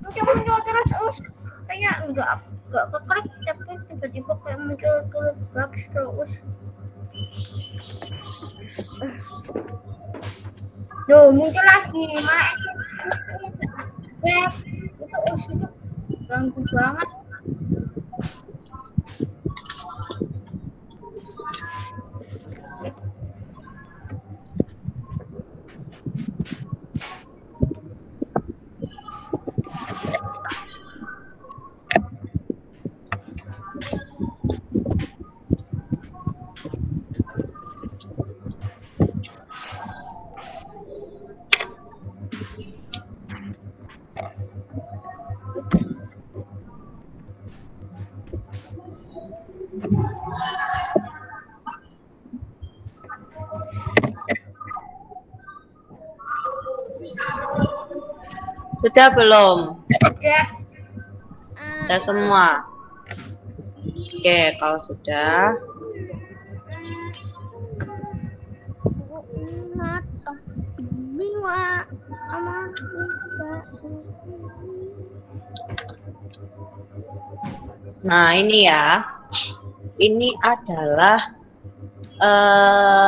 Speaker 2: Sudah muncul terus, Us. Kayaknya enggak keklik, tapi tiba-tiba kayak muncul bagus terus. Loh, muncul lagi. Malah itu Us itu ganggu banget.
Speaker 5: Sudah belum?
Speaker 2: Udah.
Speaker 5: Sudah semua. Oke, kalau sudah. Nah, ini ya. Ini adalah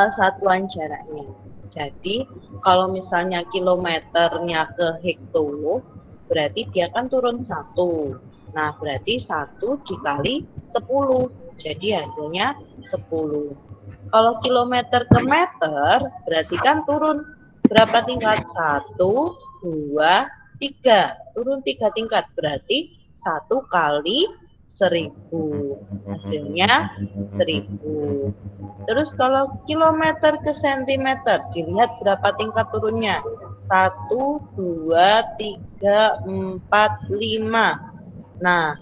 Speaker 5: satuan jaraknya. Jadi, kalau misalnya kilometernya ke hekto, berarti dia kan turun 1. Nah, berarti 1 dikali 10. Jadi hasilnya 10. Kalau kilometer ke meter, berarti kan turun berapa tingkat? 1, 2, 3. Turun 3 tingkat. Berarti 1 kali 1000. Hasilnya 1000. Terus kalau kilometer ke sentimeter, dilihat berapa tingkat turunnya. 1, 2, 3, 4, 5. Nah,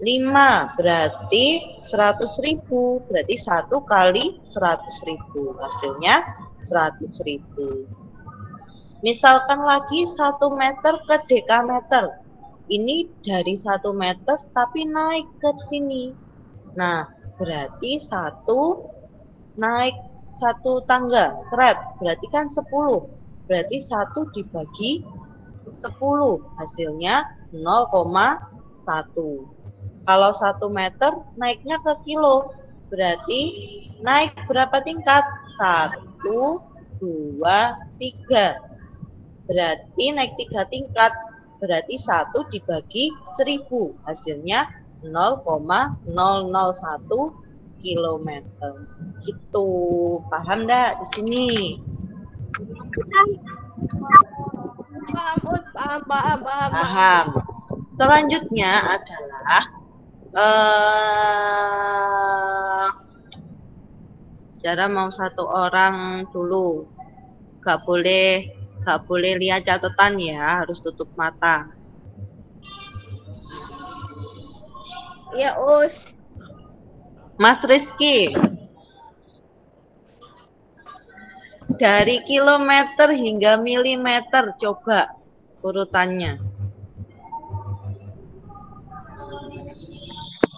Speaker 5: 5 berarti 100.000. Berarti 1 kali 100.000. Hasilnya 100.000. Misalkan lagi 1 meter ke dekameter. Ini dari 1 meter tapi naik ke sini. Nah, berarti 1 naik 1 tangga, seret. Berarti kan 10. Berarti 1 dibagi 10. Hasilnya 0,1. Kalau 1 meter naiknya ke kilo. Berarti naik berapa tingkat? 1, 2, 3. Berarti naik 3 tingkat. Berarti 1 dibagi 1000. Hasilnya 0,001 kilometer. Gitu. Paham enggak di sini? Paham. Selanjutnya adalah Zara mau 1 orang dulu. Gak boleh lihat catatan ya, harus tutup mata.
Speaker 4: Ya, Us.
Speaker 5: Mas Rizky, dari kilometer hingga milimeter, coba urutannya.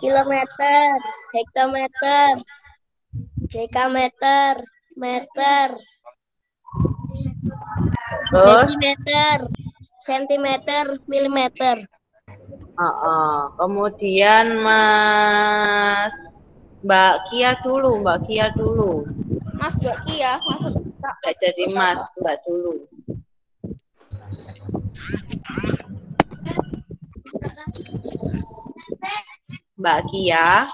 Speaker 6: Kilometer, hektometer, dekameter, meter,
Speaker 5: Terus,
Speaker 6: desimeter, sentimeter, milimeter.
Speaker 5: kemudian Mbak Kia dulu.
Speaker 4: Mas Mbak Kia, masuk.
Speaker 5: Nggak jadi Mas, Mbak dulu. Mbak Kia,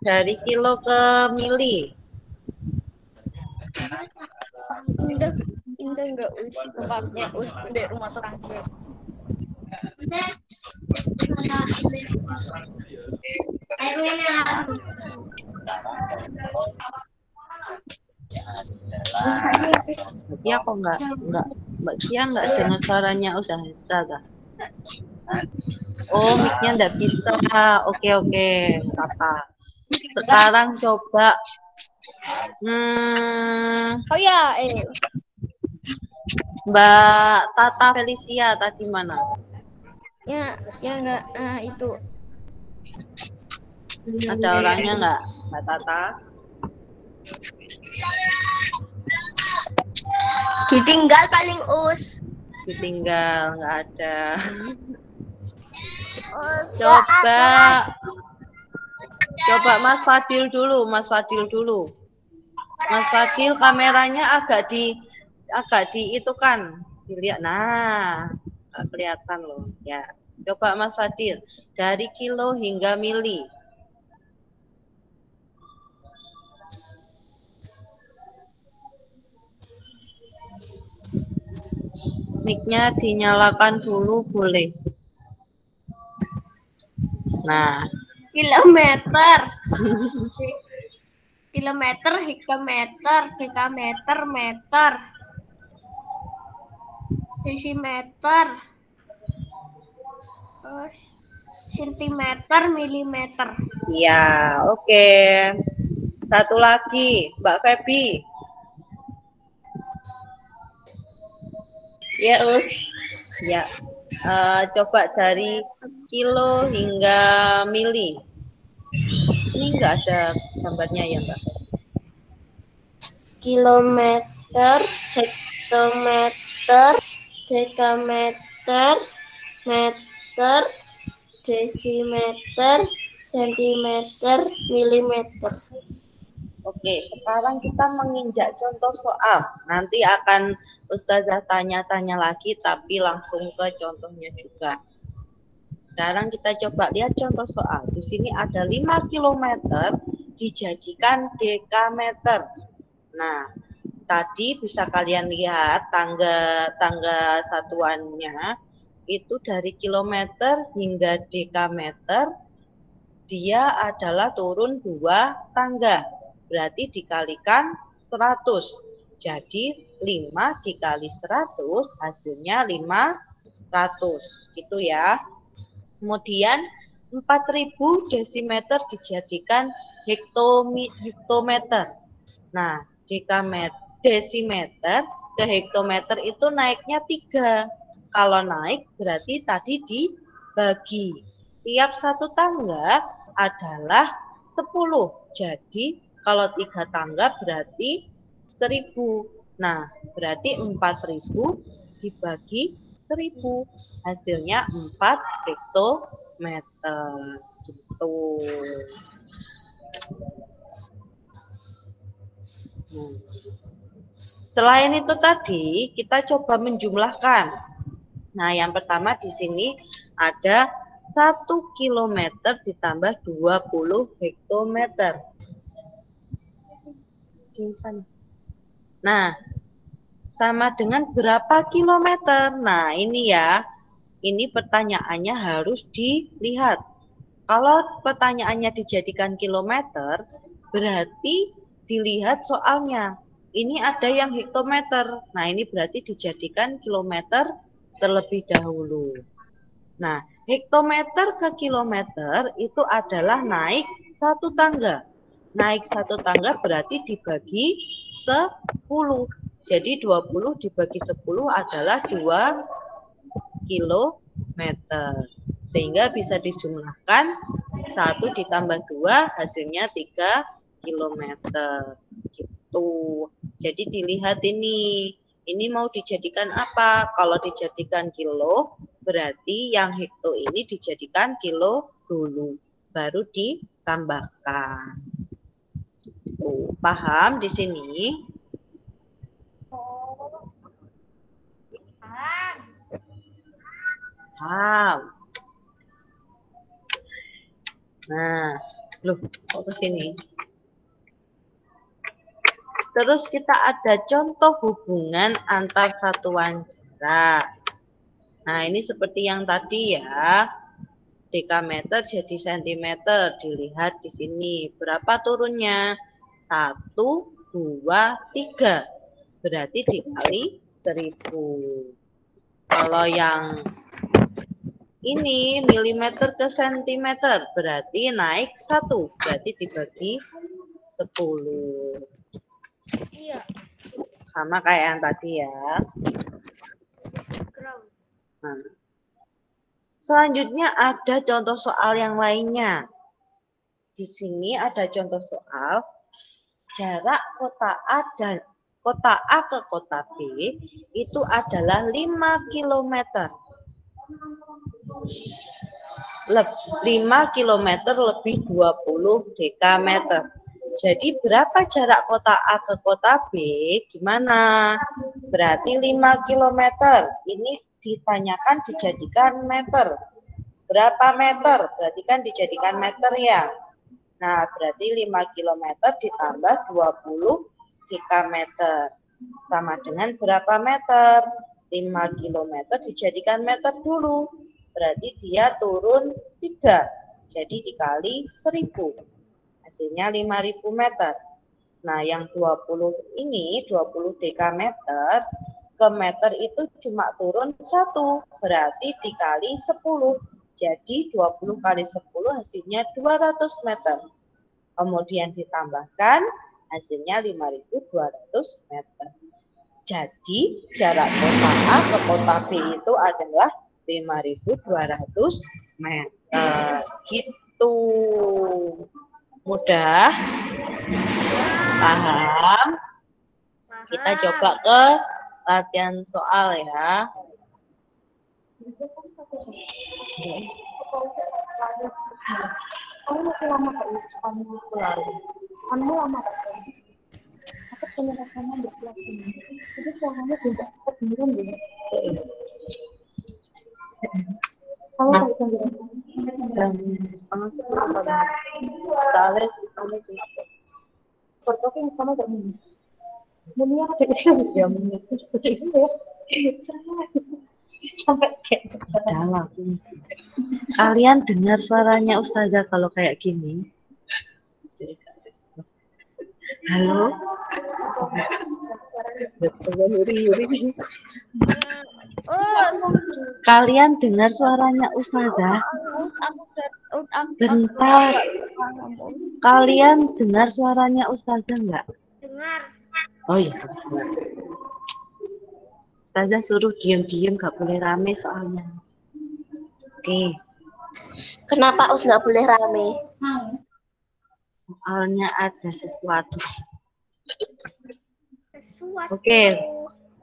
Speaker 5: dari kilo ke mili.
Speaker 4: Indah enggak Us, tempatnya Us di rumah tetangga.
Speaker 5: Mbak Kia kok enggak Mbak Kia enggak dengar suaranya udah Zaga. Oh, mic-nya enggak bisa. Oke, apa. Sekarang coba
Speaker 4: Oh ya,
Speaker 5: Mbak Tata Felicia tadi mana?
Speaker 4: ya enggak, itu.
Speaker 5: Ada orangnya enggak, Mbak Tata?
Speaker 6: Ditinggal paling Us.
Speaker 5: Ditinggal, enggak ada. Coba Mas Fadil dulu. Mas Fadil kameranya agak di itu kan. Dilihat. Nah, nggak kelihatan loh. Ya. Coba Mas Fadil dari kilo hingga mili. Mic-nya dinyalakan dulu boleh. Nah,
Speaker 4: Kilometer, hektometer, dekameter, meter, desimeter, sentimeter, milimeter.
Speaker 5: ya, oke. Satu lagi, Mbak Febi.
Speaker 3: Ya, Us.
Speaker 5: Ya, Coba dari kilo hingga mili. Ini enggak ada gambarnya ya, Mbak?
Speaker 3: Kilometer, hektometer, dekameter, meter, desimeter, sentimeter, milimeter.
Speaker 5: Oke, sekarang kita menginjak contoh soal. Nanti akan Ustazah tanya-tanya lagi, tapi langsung ke contohnya juga. Sekarang kita coba lihat contoh soal. Di sini ada 5 km dijadikan dekameter. Nah, tadi bisa kalian lihat tangga satuannya itu dari kilometer hingga dekameter, dia adalah turun 2 tangga. Berarti dikalikan 100. Jadi 5 dikali 100 hasilnya 500. Gitu ya. Kemudian 4000 desimeter dijadikan hektometer. Nah, desimeter ke hektometer itu naiknya 3. Kalau naik berarti tadi dibagi. Tiap satu tangga adalah 10. Jadi kalau 3 tangga berarti 1000. Nah, berarti 4000 dibagi 1000. Hasilnya 4 hektometer. Gitu. Selain itu tadi, kita coba menjumlahkan. Nah, yang pertama di sini ada 1 kilometer ditambah 20 hektometer. Nah, sama dengan berapa kilometer? Nah, ini ya. Ini pertanyaannya harus dilihat. Kalau pertanyaannya dijadikan kilometer, berarti dilihat soalnya. Ini ada yang hektometer. Nah, ini berarti dijadikan kilometer terlebih dahulu. Nah, hektometer ke kilometer itu adalah naik 1 tangga. Naik 1 tangga berarti dibagi 10. Jadi 20 dibagi 10 adalah 2 kilometer. Sehingga bisa dijumlahkan 1 ditambah 2 hasilnya 3 kilometer. Gitu. Jadi dilihat ini. Ini mau dijadikan apa? Kalau dijadikan kilo, berarti yang hekto ini dijadikan kilo dulu. Baru ditambahkan. Paham di sini? Paham. Nah, loh, kok ke sini? Terus kita ada contoh hubungan antar satuan jarak. Nah, ini seperti yang tadi ya. Dekameter jadi sentimeter. Dilihat di sini. Berapa turunnya? 1, 2, 3. Berarti dikali 1000. Kalau yang ini milimeter ke sentimeter. Berarti naik 1. Berarti dibagi 10.
Speaker 2: Iya.
Speaker 5: Sama kayak yang tadi ya. Nah, selanjutnya ada contoh soal yang lainnya. Di sini ada contoh soal jarak kota A ke kota B itu adalah 5 km. 5 km lebih 20 dekameter. Jadi berapa jarak kota A ke kota B? Gimana? Berarti 5 km. Ini ditanyakan dijadikan meter. Berapa meter? Berarti kan dijadikan meter ya. Nah, berarti 5 km ditambah 20 dekameter. Sama dengan berapa meter? 5 km dijadikan meter dulu. Berarti dia turun 3. Jadi dikali 1000. Hasilnya 5000 meter. Nah, yang 20 ini, 20 dekameter, ke meter itu cuma turun 1. Berarti dikali 10. Jadi 20 kali 10 hasilnya 200 meter. Kemudian ditambahkan hasilnya 5200 meter. Jadi jarak kota A ke kota B itu adalah 5.200 meter. Gitu. Mudah? Paham? Kita coba ke latihan soal ya. Kalian dengar suaranya Ustazah kalau kayak gini? Halo? Kalian dengar suaranya Ustazah? Bentar. Kalian dengar suaranya Ustazah enggak?
Speaker 2: Dengar.
Speaker 5: Oh iya. Ustazah suruh diam-diam, gak boleh rame soalnya. Oke.
Speaker 3: Kenapa Us nggak boleh rame?
Speaker 5: Soalnya ada sesuatu.
Speaker 2: Sesuatu.
Speaker 5: Oke.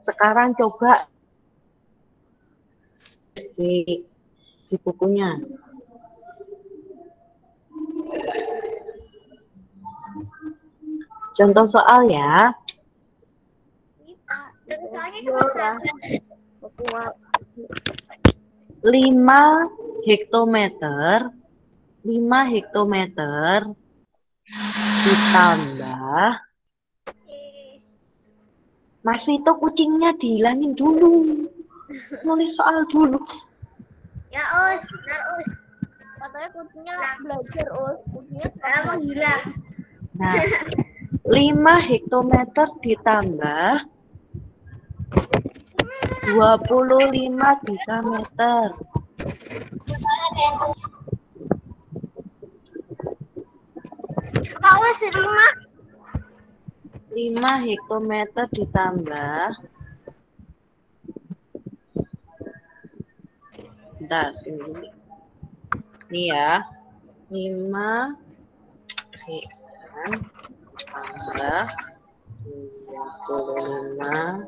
Speaker 5: Sekarang coba di bukunya. Contoh soal ya.
Speaker 2: Soalnya cuma
Speaker 5: 5 hektometer ditambah Mas Vito, kucingnya dihilangin dulu. Nulis soal dulu.
Speaker 2: Ya Us, benar Us.
Speaker 4: Katanya kucingnya belajar Us. Kucingnya
Speaker 2: Mau hilang.
Speaker 5: Nah, 5 hektometer ditambah 25 desameter.
Speaker 2: Apa Us
Speaker 5: 5 hektometer ditambah, bentar, ini ya, 5 tambah 25.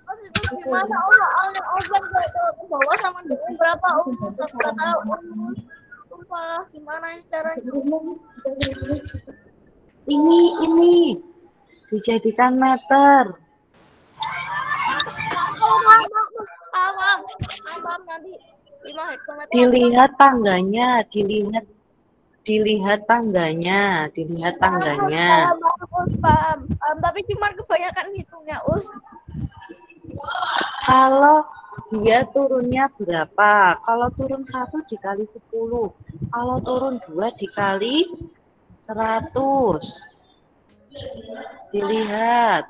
Speaker 4: Mas itu gimana soalnya obat gak tahu ke bawah sama dengan berapa Us? Aku gak tahu Us. Sumpah, gimana caranya?
Speaker 5: Ini dijadikan meter.
Speaker 4: Paham nanti 5 hektometer.
Speaker 5: Dilihat tangganya.
Speaker 4: Paham. Tapi cuma kebanyakan hitungnya Us.
Speaker 5: Kalau dia turunnya berapa? Kalau turun 1 dikali 10. Kalau turun 2 dikali 100. Dilihat.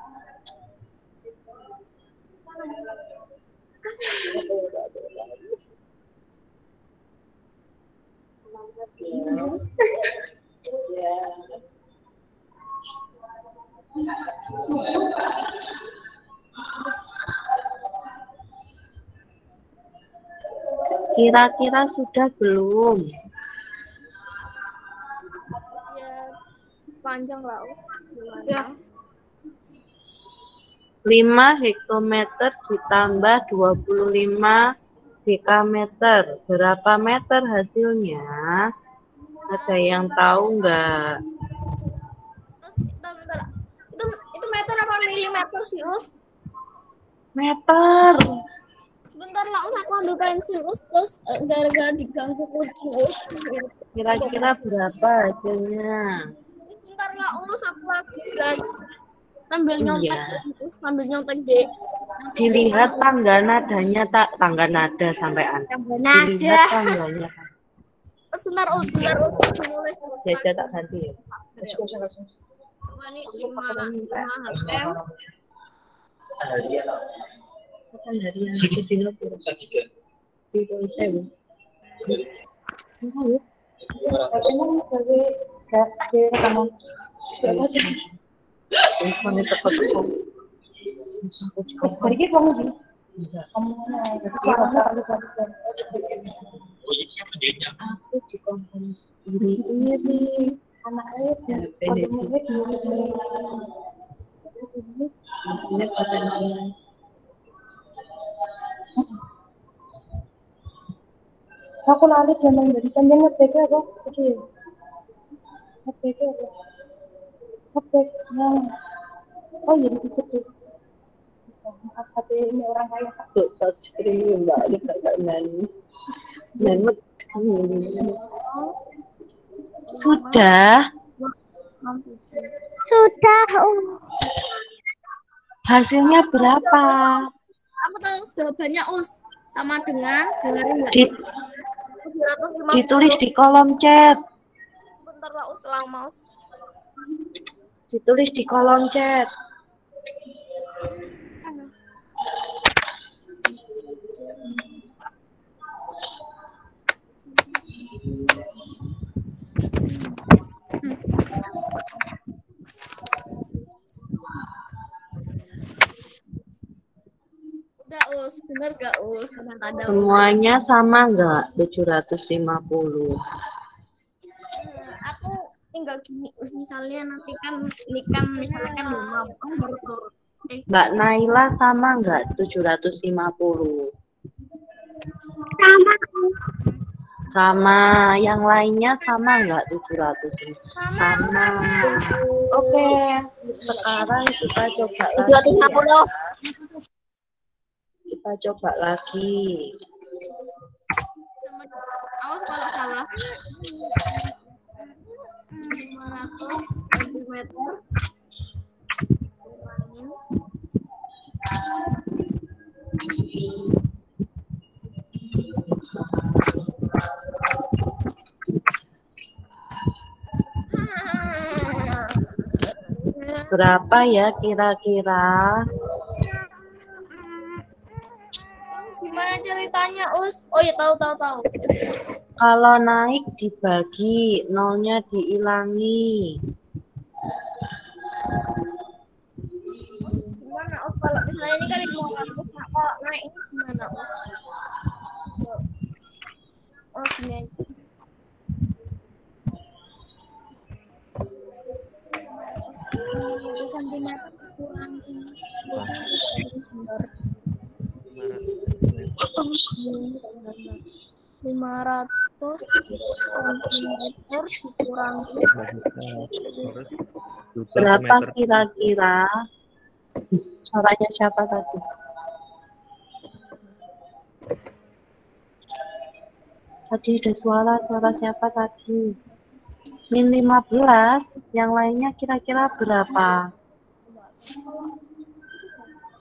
Speaker 5: Kira-kira sudah belum?
Speaker 4: Ya panjang lah Us.
Speaker 2: Ya.
Speaker 5: 5 hektometer ditambah 25 dekameter. Berapa meter hasilnya? Ada yang tahu nggak?
Speaker 4: Bentar. Itu meter apa milimeter sih Us?
Speaker 5: Meter.
Speaker 4: Sebentar lah Us, aku ambil pensil Us. Terus gara-gara diganggu kucing Us.
Speaker 5: Kira-kira berapa hasilnya?
Speaker 4: Sebentar lah Us, aku lagi belajar. Sambil nyontek,
Speaker 5: Iya.
Speaker 4: sambil nyontek deh.
Speaker 5: Dilihat tangga nadanya, tangga nada sampean. Dilihat tangganya.
Speaker 4: Sebentar Us, menulis Us.
Speaker 5: Jaja tak ganti ya.
Speaker 4: Ini 5 HM.
Speaker 5: Kan harian sedina piro saja. Piro sewu. Tulisannya teko-teko. Hari ini kamu gini. Kamu
Speaker 1: Oh, ini siapa dia?
Speaker 5: aku dikongkong iri-iri anak ayah televisi ini pertanyaan aku lari zaman dari panjang ngetik apa oke ngetik apa ngetik nah oh jadi itu apa ini orang kaya tuh touch screen mbak ada kakak nani dan sudah
Speaker 2: Sudah.
Speaker 5: hasilnya berapa?
Speaker 4: Aku tahu jawabannya Us sama dengan dengerin nggak?
Speaker 5: Di-
Speaker 4: 750.
Speaker 5: Ditulis di kolom chat.
Speaker 4: Sebentar lah Us lama Us.
Speaker 5: Ditulis di kolom chat.
Speaker 4: Udah Us, bener gak Us? Kadang-kadang
Speaker 5: Semuanya sama nggak? 750.
Speaker 4: aku tinggal gini Us, misalnya nanti kan nikah misalnya kan belum aku baru turun.
Speaker 5: Mbak Naila sama nggak? 750.
Speaker 2: Sama.
Speaker 5: Sama. Yang lainnya sama nggak? 700? Sama. Oke. Sekarang kita coba lagi.
Speaker 3: 750.
Speaker 5: Kita coba lagi.
Speaker 4: Sama awas kalau salah. 500 cm.
Speaker 5: Berapa ya kira-kira?
Speaker 4: Gimana ceritanya Us? Oh ya tahu.
Speaker 5: Kalau naik dibagi, nolnya diilangi.
Speaker 4: Gimana Us? Kalau misalnya ini kan 500, nah, kalau naik ini gimana Us? Oh gini. Sentimeter kurang 500 cm dikurangi
Speaker 5: Berapa kira-kira? Suaranya siapa tadi? Tadi ada suara siapa tadi? Min 15, yang lainnya kira-kira berapa?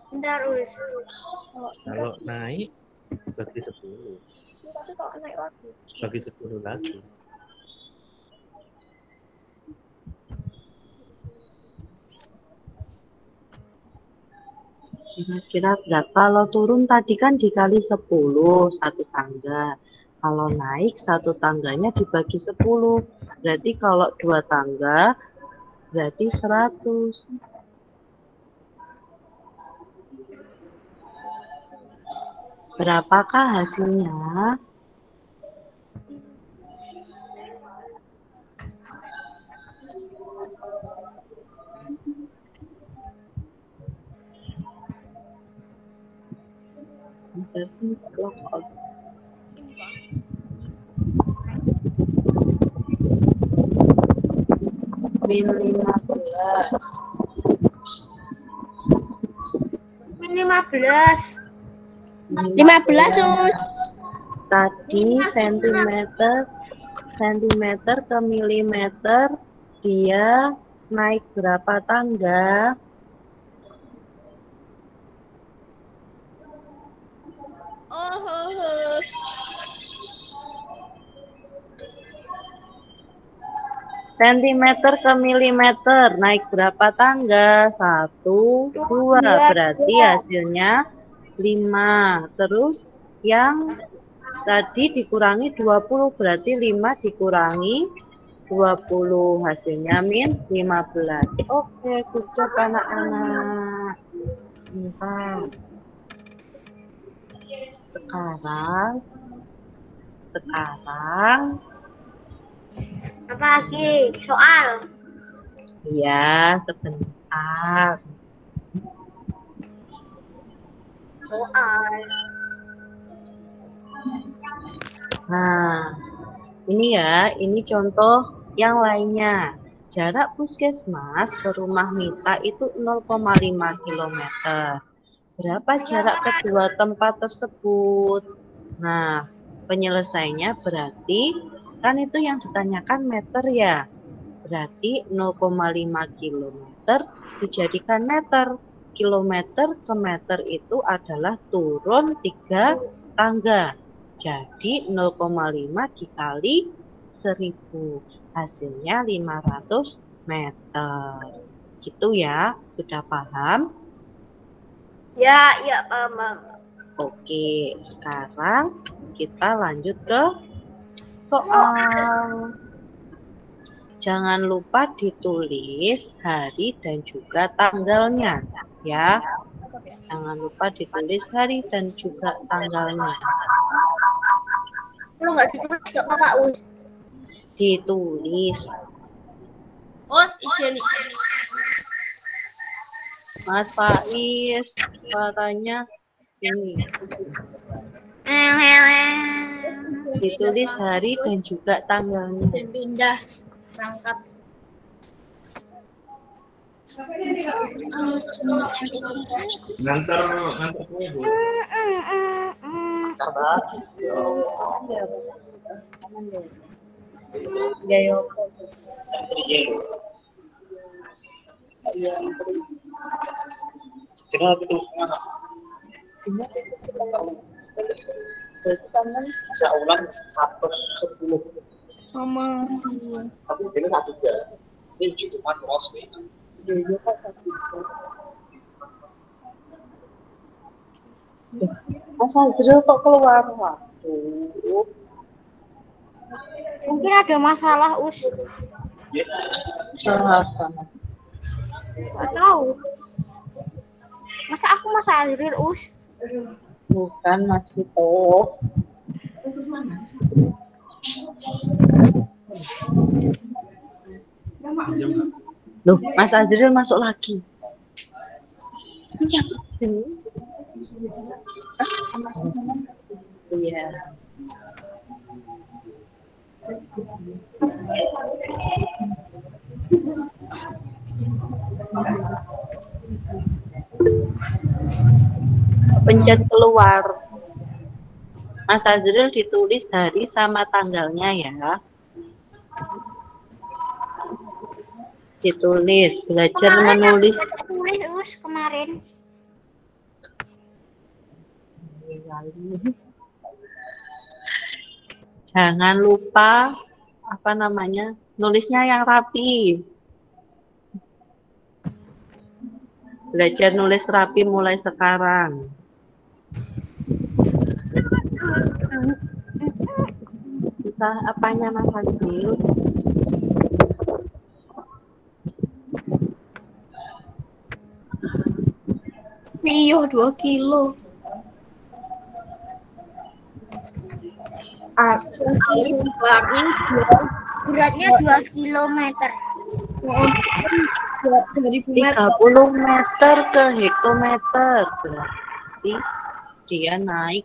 Speaker 2: Bentar, Us.
Speaker 7: Kalau naik bagi 10.
Speaker 4: tapi kalau naik lagi
Speaker 7: Bagi 10 lagi.
Speaker 5: Kira-kira berapa? Kalau turun tadi kan dikali 10, satu tangga. Kalau naik satu tangganya dibagi 10. Berarti kalau 2 tangga berarti 100. Berapakah hasilnya? Min 15.
Speaker 2: Min 15.
Speaker 6: 15 Us.
Speaker 5: Tadi sentimeter ke milimeter, dia naik berapa tangga? Sentimeter ke milimeter naik berapa tangga? 1, 2. Berarti hasilnya 5. Terus yang tadi dikurangi 20, berarti 5 dikurangi 20. Hasilnya min 15. Oke, good job anak-anak. Bentar. Sekarang
Speaker 2: Apa lagi? Soal.
Speaker 5: ya sebentar.
Speaker 2: Soal.
Speaker 5: Nah, ini ya, ini contoh yang lainnya. Jarak puskesmas ke rumah Mita itu 0,5 km. Berapa jarak kedua tempat tersebut? Nah, penyelesaiannya berarti, kan itu yang ditanyakan meter ya. Berarti 0,5 km dijadikan meter. Kilometer ke meter itu adalah turun 3 tangga. Jadi 0,5 dikali 1000. Hasilnya 500 meter. Gitu ya, sudah paham?
Speaker 2: Ya, paham Bang.
Speaker 5: Oke, sekarang kita lanjut ke soal. Jangan lupa ditulis hari dan juga tanggalnya, ya. Jangan lupa ditulis hari dan juga tanggalnya.
Speaker 2: Kalau nggak ditulis nggak apa-apa, Us.
Speaker 5: Ditulis.
Speaker 4: Us, izin.
Speaker 5: Mas Faiz, suaranya ini. Ditulis hari dan juga tanggalnya.
Speaker 4: Dan pindah berangkat.
Speaker 7: Ngantar kue, Bu.
Speaker 1: Ntar, Mbak.
Speaker 5: Ya, yo.
Speaker 1: Kira itu bisa ulang 110.
Speaker 4: Sama.
Speaker 1: Tapi ini 1 ini cuma cross nih.
Speaker 5: Mas Azril kok keluar waktu?
Speaker 2: Mungkin ada masalah, Us.
Speaker 5: Salah apa?
Speaker 2: Nggak tahu. Masa aku Azril, Us?
Speaker 5: Bukan Mas Vito. Loh, Mas Azril masuk lagi. Iya. Pencet keluar. Mas Azril ditulis hari sama tanggalnya ya. Ditulis, belajar menulis.
Speaker 2: Tulis, Us, kemarin.
Speaker 5: Jangan lupa apa namanya, nulisnya yang rapi. Belajar nulis rapi mulai sekarang. Bisa apanya Mas Azril?
Speaker 4: Iya, 2 kilo.
Speaker 2: Beratnya 2 kilometer.
Speaker 5: 30 meter ke hektometer. Berarti dia naik.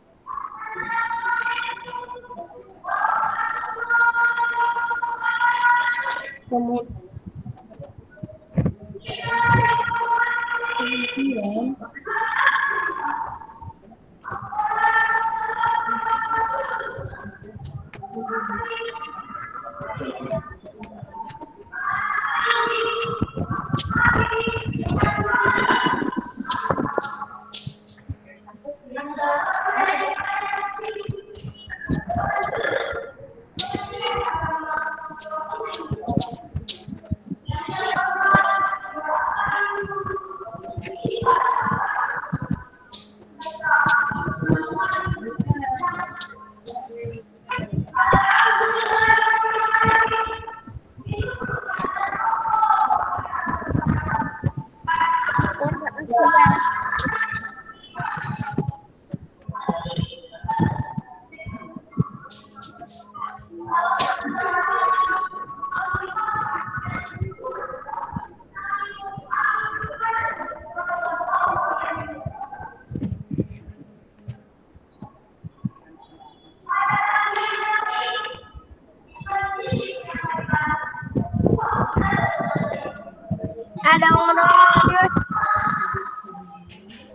Speaker 2: Ada orang.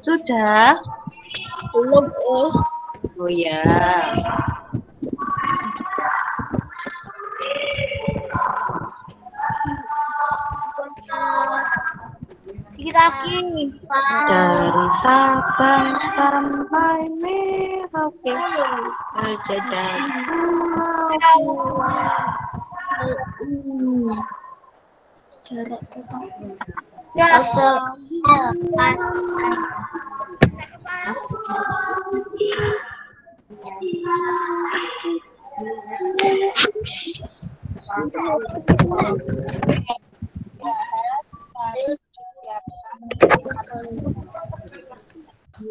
Speaker 5: Sudah?
Speaker 4: Belum, Us.
Speaker 5: Oh ya.
Speaker 2: Kaki.
Speaker 5: Dari Sabang sampai Merauke berjajar.
Speaker 4: Jarak total.
Speaker 2: Ya,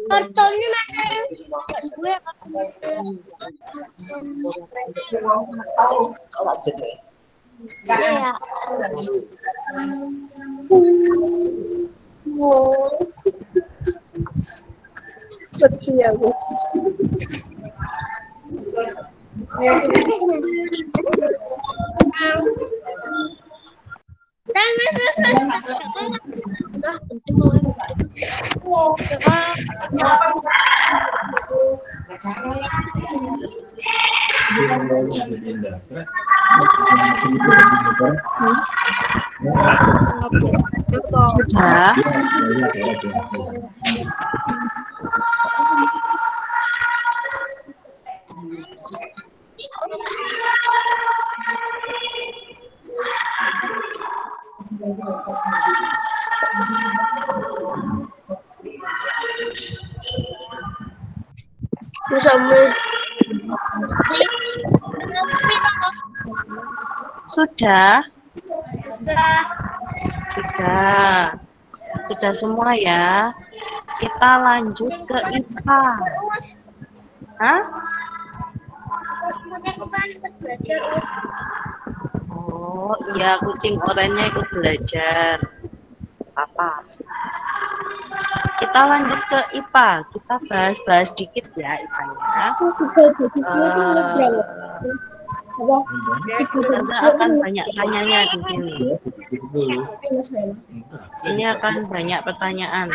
Speaker 2: kartonnya mana? Gue ya.
Speaker 5: Sudah? Sudah? Sudah. Sudah semua ya. Kita lanjut ke IPA. Hah? Oh iya, kucing oranye ikut belajar. Apa? Kita lanjut ke IPA. Kita bahas-bahas dikit ya IPA-nya. Kita akan banyak tanyanya di sini. Ini akan banyak pertanyaan.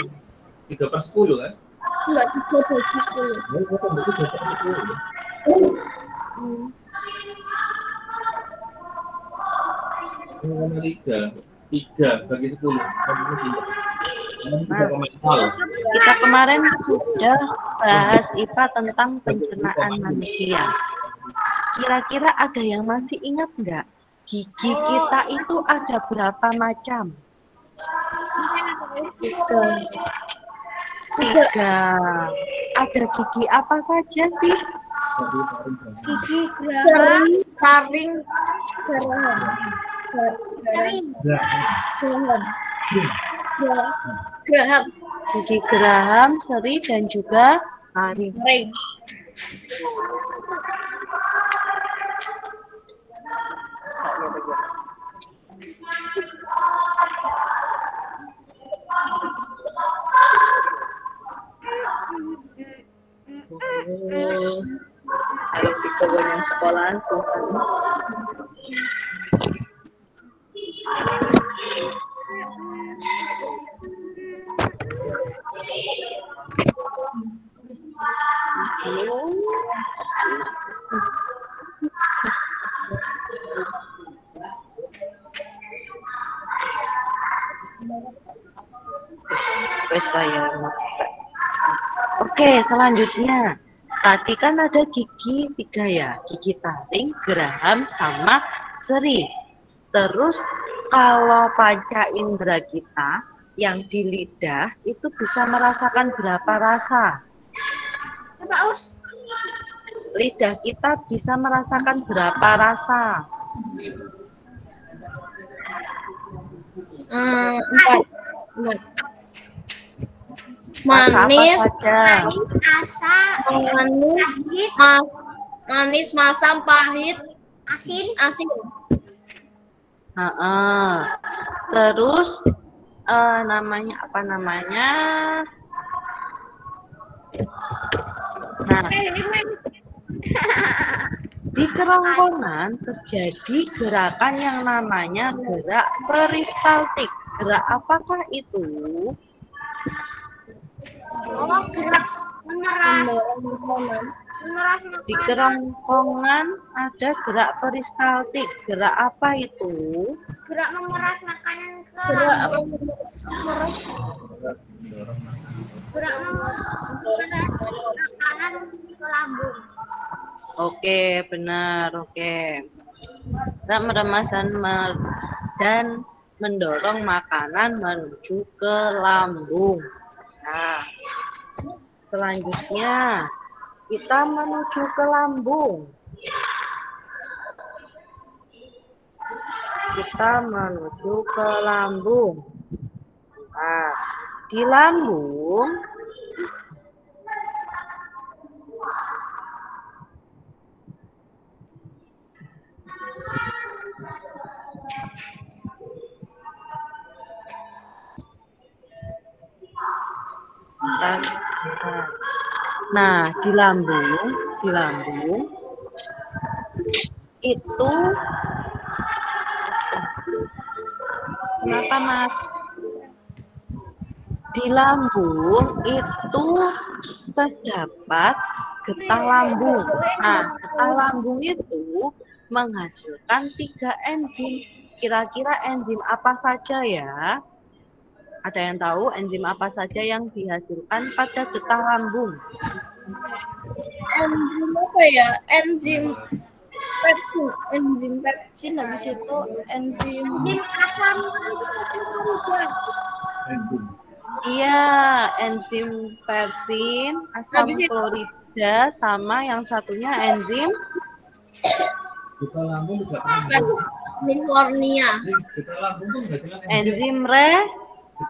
Speaker 7: 3/10 kan?
Speaker 4: Enggak, 3/10.
Speaker 7: Tiga bagi 10.
Speaker 5: Kita kemarin sudah bahas IPA tentang pencernaan manusia. Kira-kira ada yang masih ingat nggak? Gigi kita itu ada berapa macam? Tiga. Ada gigi apa saja sih?
Speaker 2: Gigi
Speaker 4: Taring, geraham,
Speaker 5: Gigi geraham, seri, dan juga taring. Kalau kita banyak sekolahan susah. Oke, selanjutnya. Tadi kan ada gigi 3 ya. Gigi taring, geraham, sama seri. Terus kalau panca indera kita yang di lidah itu bisa merasakan berapa rasa? Lidah kita bisa merasakan berapa rasa?
Speaker 4: 4.
Speaker 5: Rasa
Speaker 4: Manis,
Speaker 5: apa saja?
Speaker 4: manis, masam, pahit,
Speaker 2: asin.
Speaker 5: Terus namanya apa namanya? Nah, di kerongkongan terjadi gerakan yang namanya gerak peristaltik. Gerak apakah itu?
Speaker 2: Oh, gerak memeras.
Speaker 5: Di kerongkongan ada gerak peristaltik. Gerak apa itu?
Speaker 2: Gerak memeras makanan ke
Speaker 4: Gerak apa?
Speaker 2: memeras. Gerak memeras makanan ke lambung.
Speaker 5: Oke, benar. Oke. Gerak meremas dan mendorong makanan menuju ke lambung. Nah, selanjutnya kita menuju ke lambung. Kita menuju ke lambung. Nah, di lambung Nah, di lambung itu kenapa, Mas? Di lambung itu terdapat getah lambung. Nah, getah lambung itu menghasilkan 3 enzim. Kira-kira enzim apa saja ya? Ada yang tahu enzim apa saja yang dihasilkan pada getah lambung?
Speaker 4: Enzim apa ya? Enzim pepsin, habis itu enzim
Speaker 2: Asam
Speaker 5: Iya, enzim pepsin, asam
Speaker 4: Habis itu-
Speaker 5: klorida, sama yang satunya enzim
Speaker 7: Kita lambung juga lambung.
Speaker 4: California.
Speaker 7: Kita lambung tuh nggak jelas
Speaker 5: enzim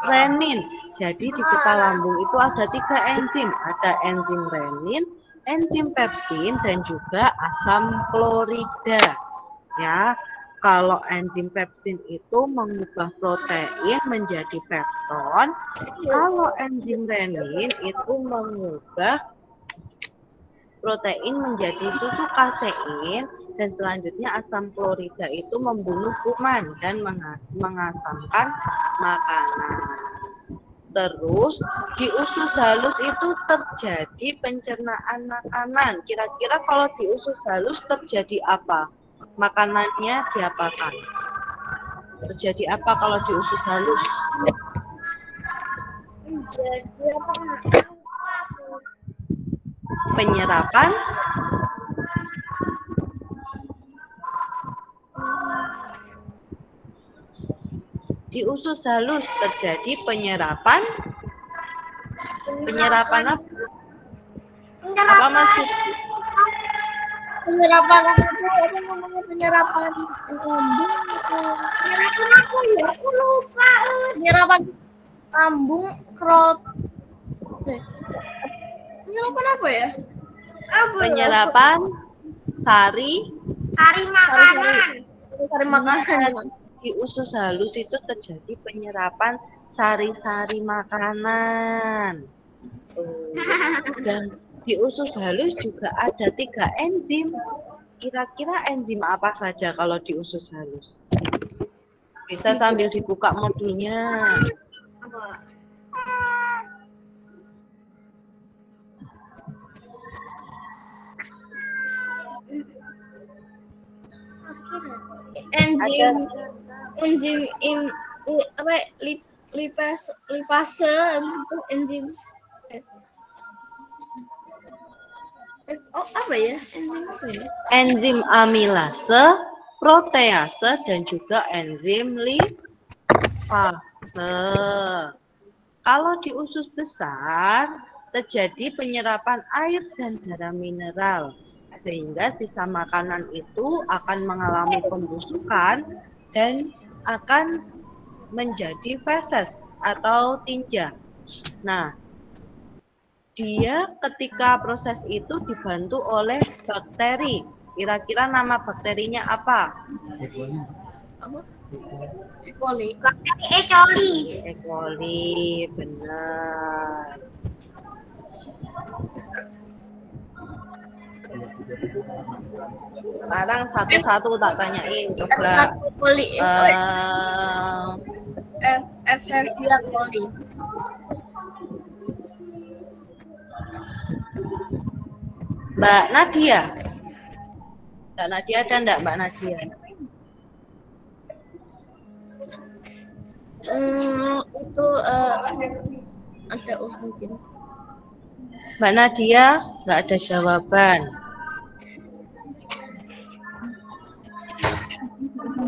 Speaker 5: renin. Jadi di getah lambung itu ada 3 enzim. Ada enzim renin, enzim pepsin, dan juga asam klorida. Ya, kalau enzim pepsin itu mengubah protein menjadi pepton. Kalau enzim renin itu mengubah protein menjadi susu kasein, dan selanjutnya asam klorida itu membunuh kuman dan mengasamkan makanan. Terus di usus halus itu terjadi pencernaan makanan. Kira-kira kalau di usus halus terjadi apa? Makanannya diapakan? Terjadi apa kalau di usus halus?
Speaker 2: jadi apa?
Speaker 5: Penyerapan di usus halus terjadi penyerapan apa? Apa Mas?
Speaker 4: Penyerapan apa namanya, penyerapan lambung?
Speaker 2: Aku ya, aku lupa.
Speaker 4: Penyerapan lambung penyerapan apa ya?
Speaker 5: Penyerapan sari
Speaker 2: Hari makanan.
Speaker 4: Cari makanan.
Speaker 5: di usus halus itu terjadi penyerapan sari-sari makanan. Dan di usus halus juga ada 3 enzim. Kira-kira enzim apa saja kalau di usus halus? Bisa sambil dibuka modulnya.
Speaker 4: Lipase, habis itu enzim apa ya? Enzim apa ya?
Speaker 5: Enzim amilase, protease, dan juga enzim lipase. Kalau di usus besar terjadi penyerapan air dan darah mineral, sehingga sisa makanan itu akan mengalami pembusukan dan akan menjadi feses atau tinja. Nah, dia ketika proses itu dibantu oleh bakteri. Kira-kira nama bakterinya apa?
Speaker 4: E. coli.
Speaker 2: Bakteri E. coli.
Speaker 5: E. coli, benar. Sekarang satu-satu tak tanyain, coba.
Speaker 4: Satu coli. Escherichia coli.
Speaker 5: Mbak Nadia. Mbak Nadia ada enggak Mbak Nadia?
Speaker 4: Itu ada us mungkin.
Speaker 5: Mbak Nadia nggak ada jawaban.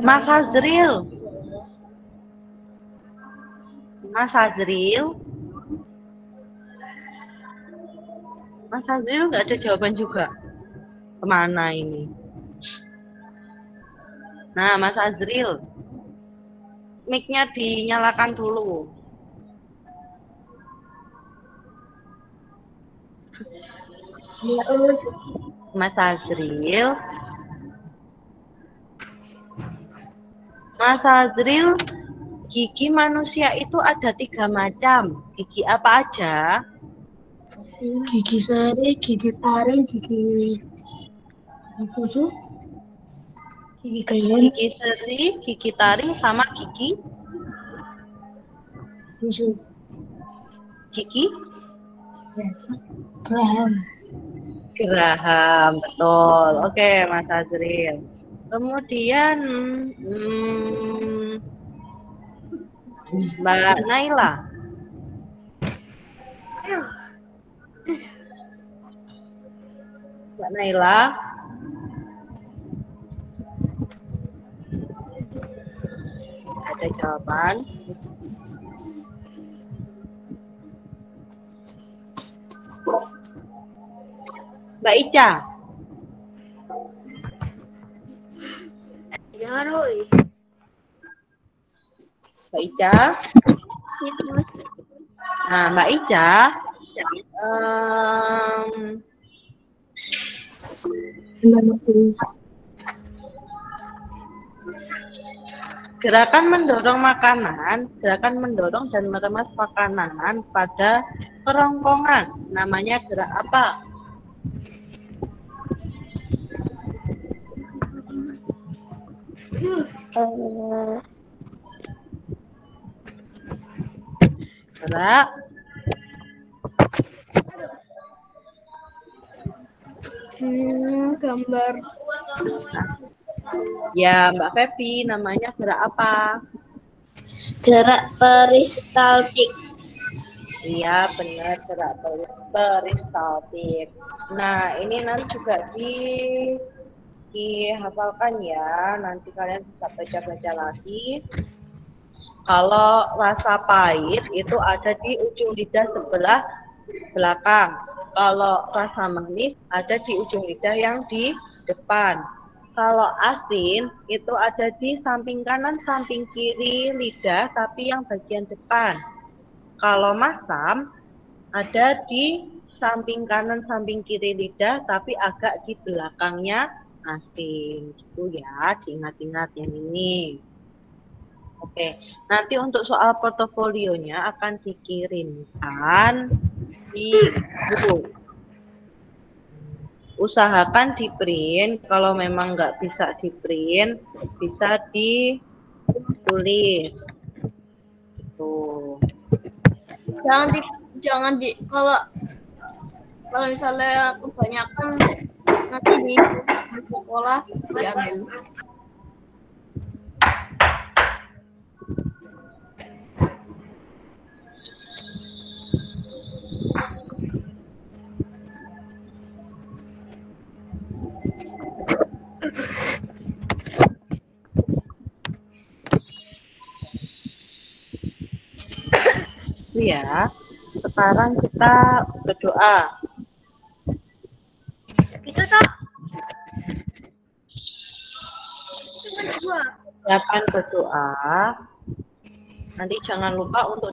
Speaker 5: Mas Azril. Mas Azril. Mas Azril nggak ada jawaban juga. Kemana ini? Nah, Mas Azril. Mic-nya dinyalakan dulu. Mas Azril. Mas Azril, gigi manusia itu ada 3 macam. Gigi apa aja?
Speaker 6: Gigi seri, gigi taring, gigi susu, gigi kalian,
Speaker 5: Gigi seri, gigi taring, sama gigi
Speaker 6: susu,
Speaker 5: gigi
Speaker 6: geraham.
Speaker 5: geraham. Betul. Oke, Mas Azril. Kemudian Mbak Naila. Mbak Naila. Ada jawaban? Mbak Ica.
Speaker 2: Jangan, Roy.
Speaker 5: Mbak Ica. Nah, Mbak Ica. Gerakan mendorong makanan, gerakan mendorong dan meremas makanan pada kerongkongan. Namanya gerak apa? Gerak
Speaker 4: Gambar.
Speaker 5: ya Mbak Febi, namanya gerak apa?
Speaker 3: Gerak peristaltik.
Speaker 5: Iya benar, gerak peristaltik. Nah ini nanti juga dihafalkan ya, nanti kalian bisa baca-baca lagi. Kalau rasa pahit itu ada di ujung lidah sebelah belakang. Kalau rasa manis ada di ujung lidah yang di depan. Kalau asin itu ada di samping kanan, samping kiri lidah, tapi yang bagian depan. Kalau masam ada di samping kanan, samping kiri lidah, tapi agak di belakangnya asin. Gitu ya, diingat-ingat yang ini. Oke, nanti untuk soal portofolionya akan dikirimkan di grup. Usahakan di print, kalau memang nggak bisa di print, bisa ditulis. Tuh.
Speaker 4: Jangan di kalau misalnya kebanyakan nanti di sekolah diambil.
Speaker 5: Ya, sekarang kita berdoa.
Speaker 2: Kita tak.
Speaker 5: Silakan berdoa. Nanti jangan lupa untuk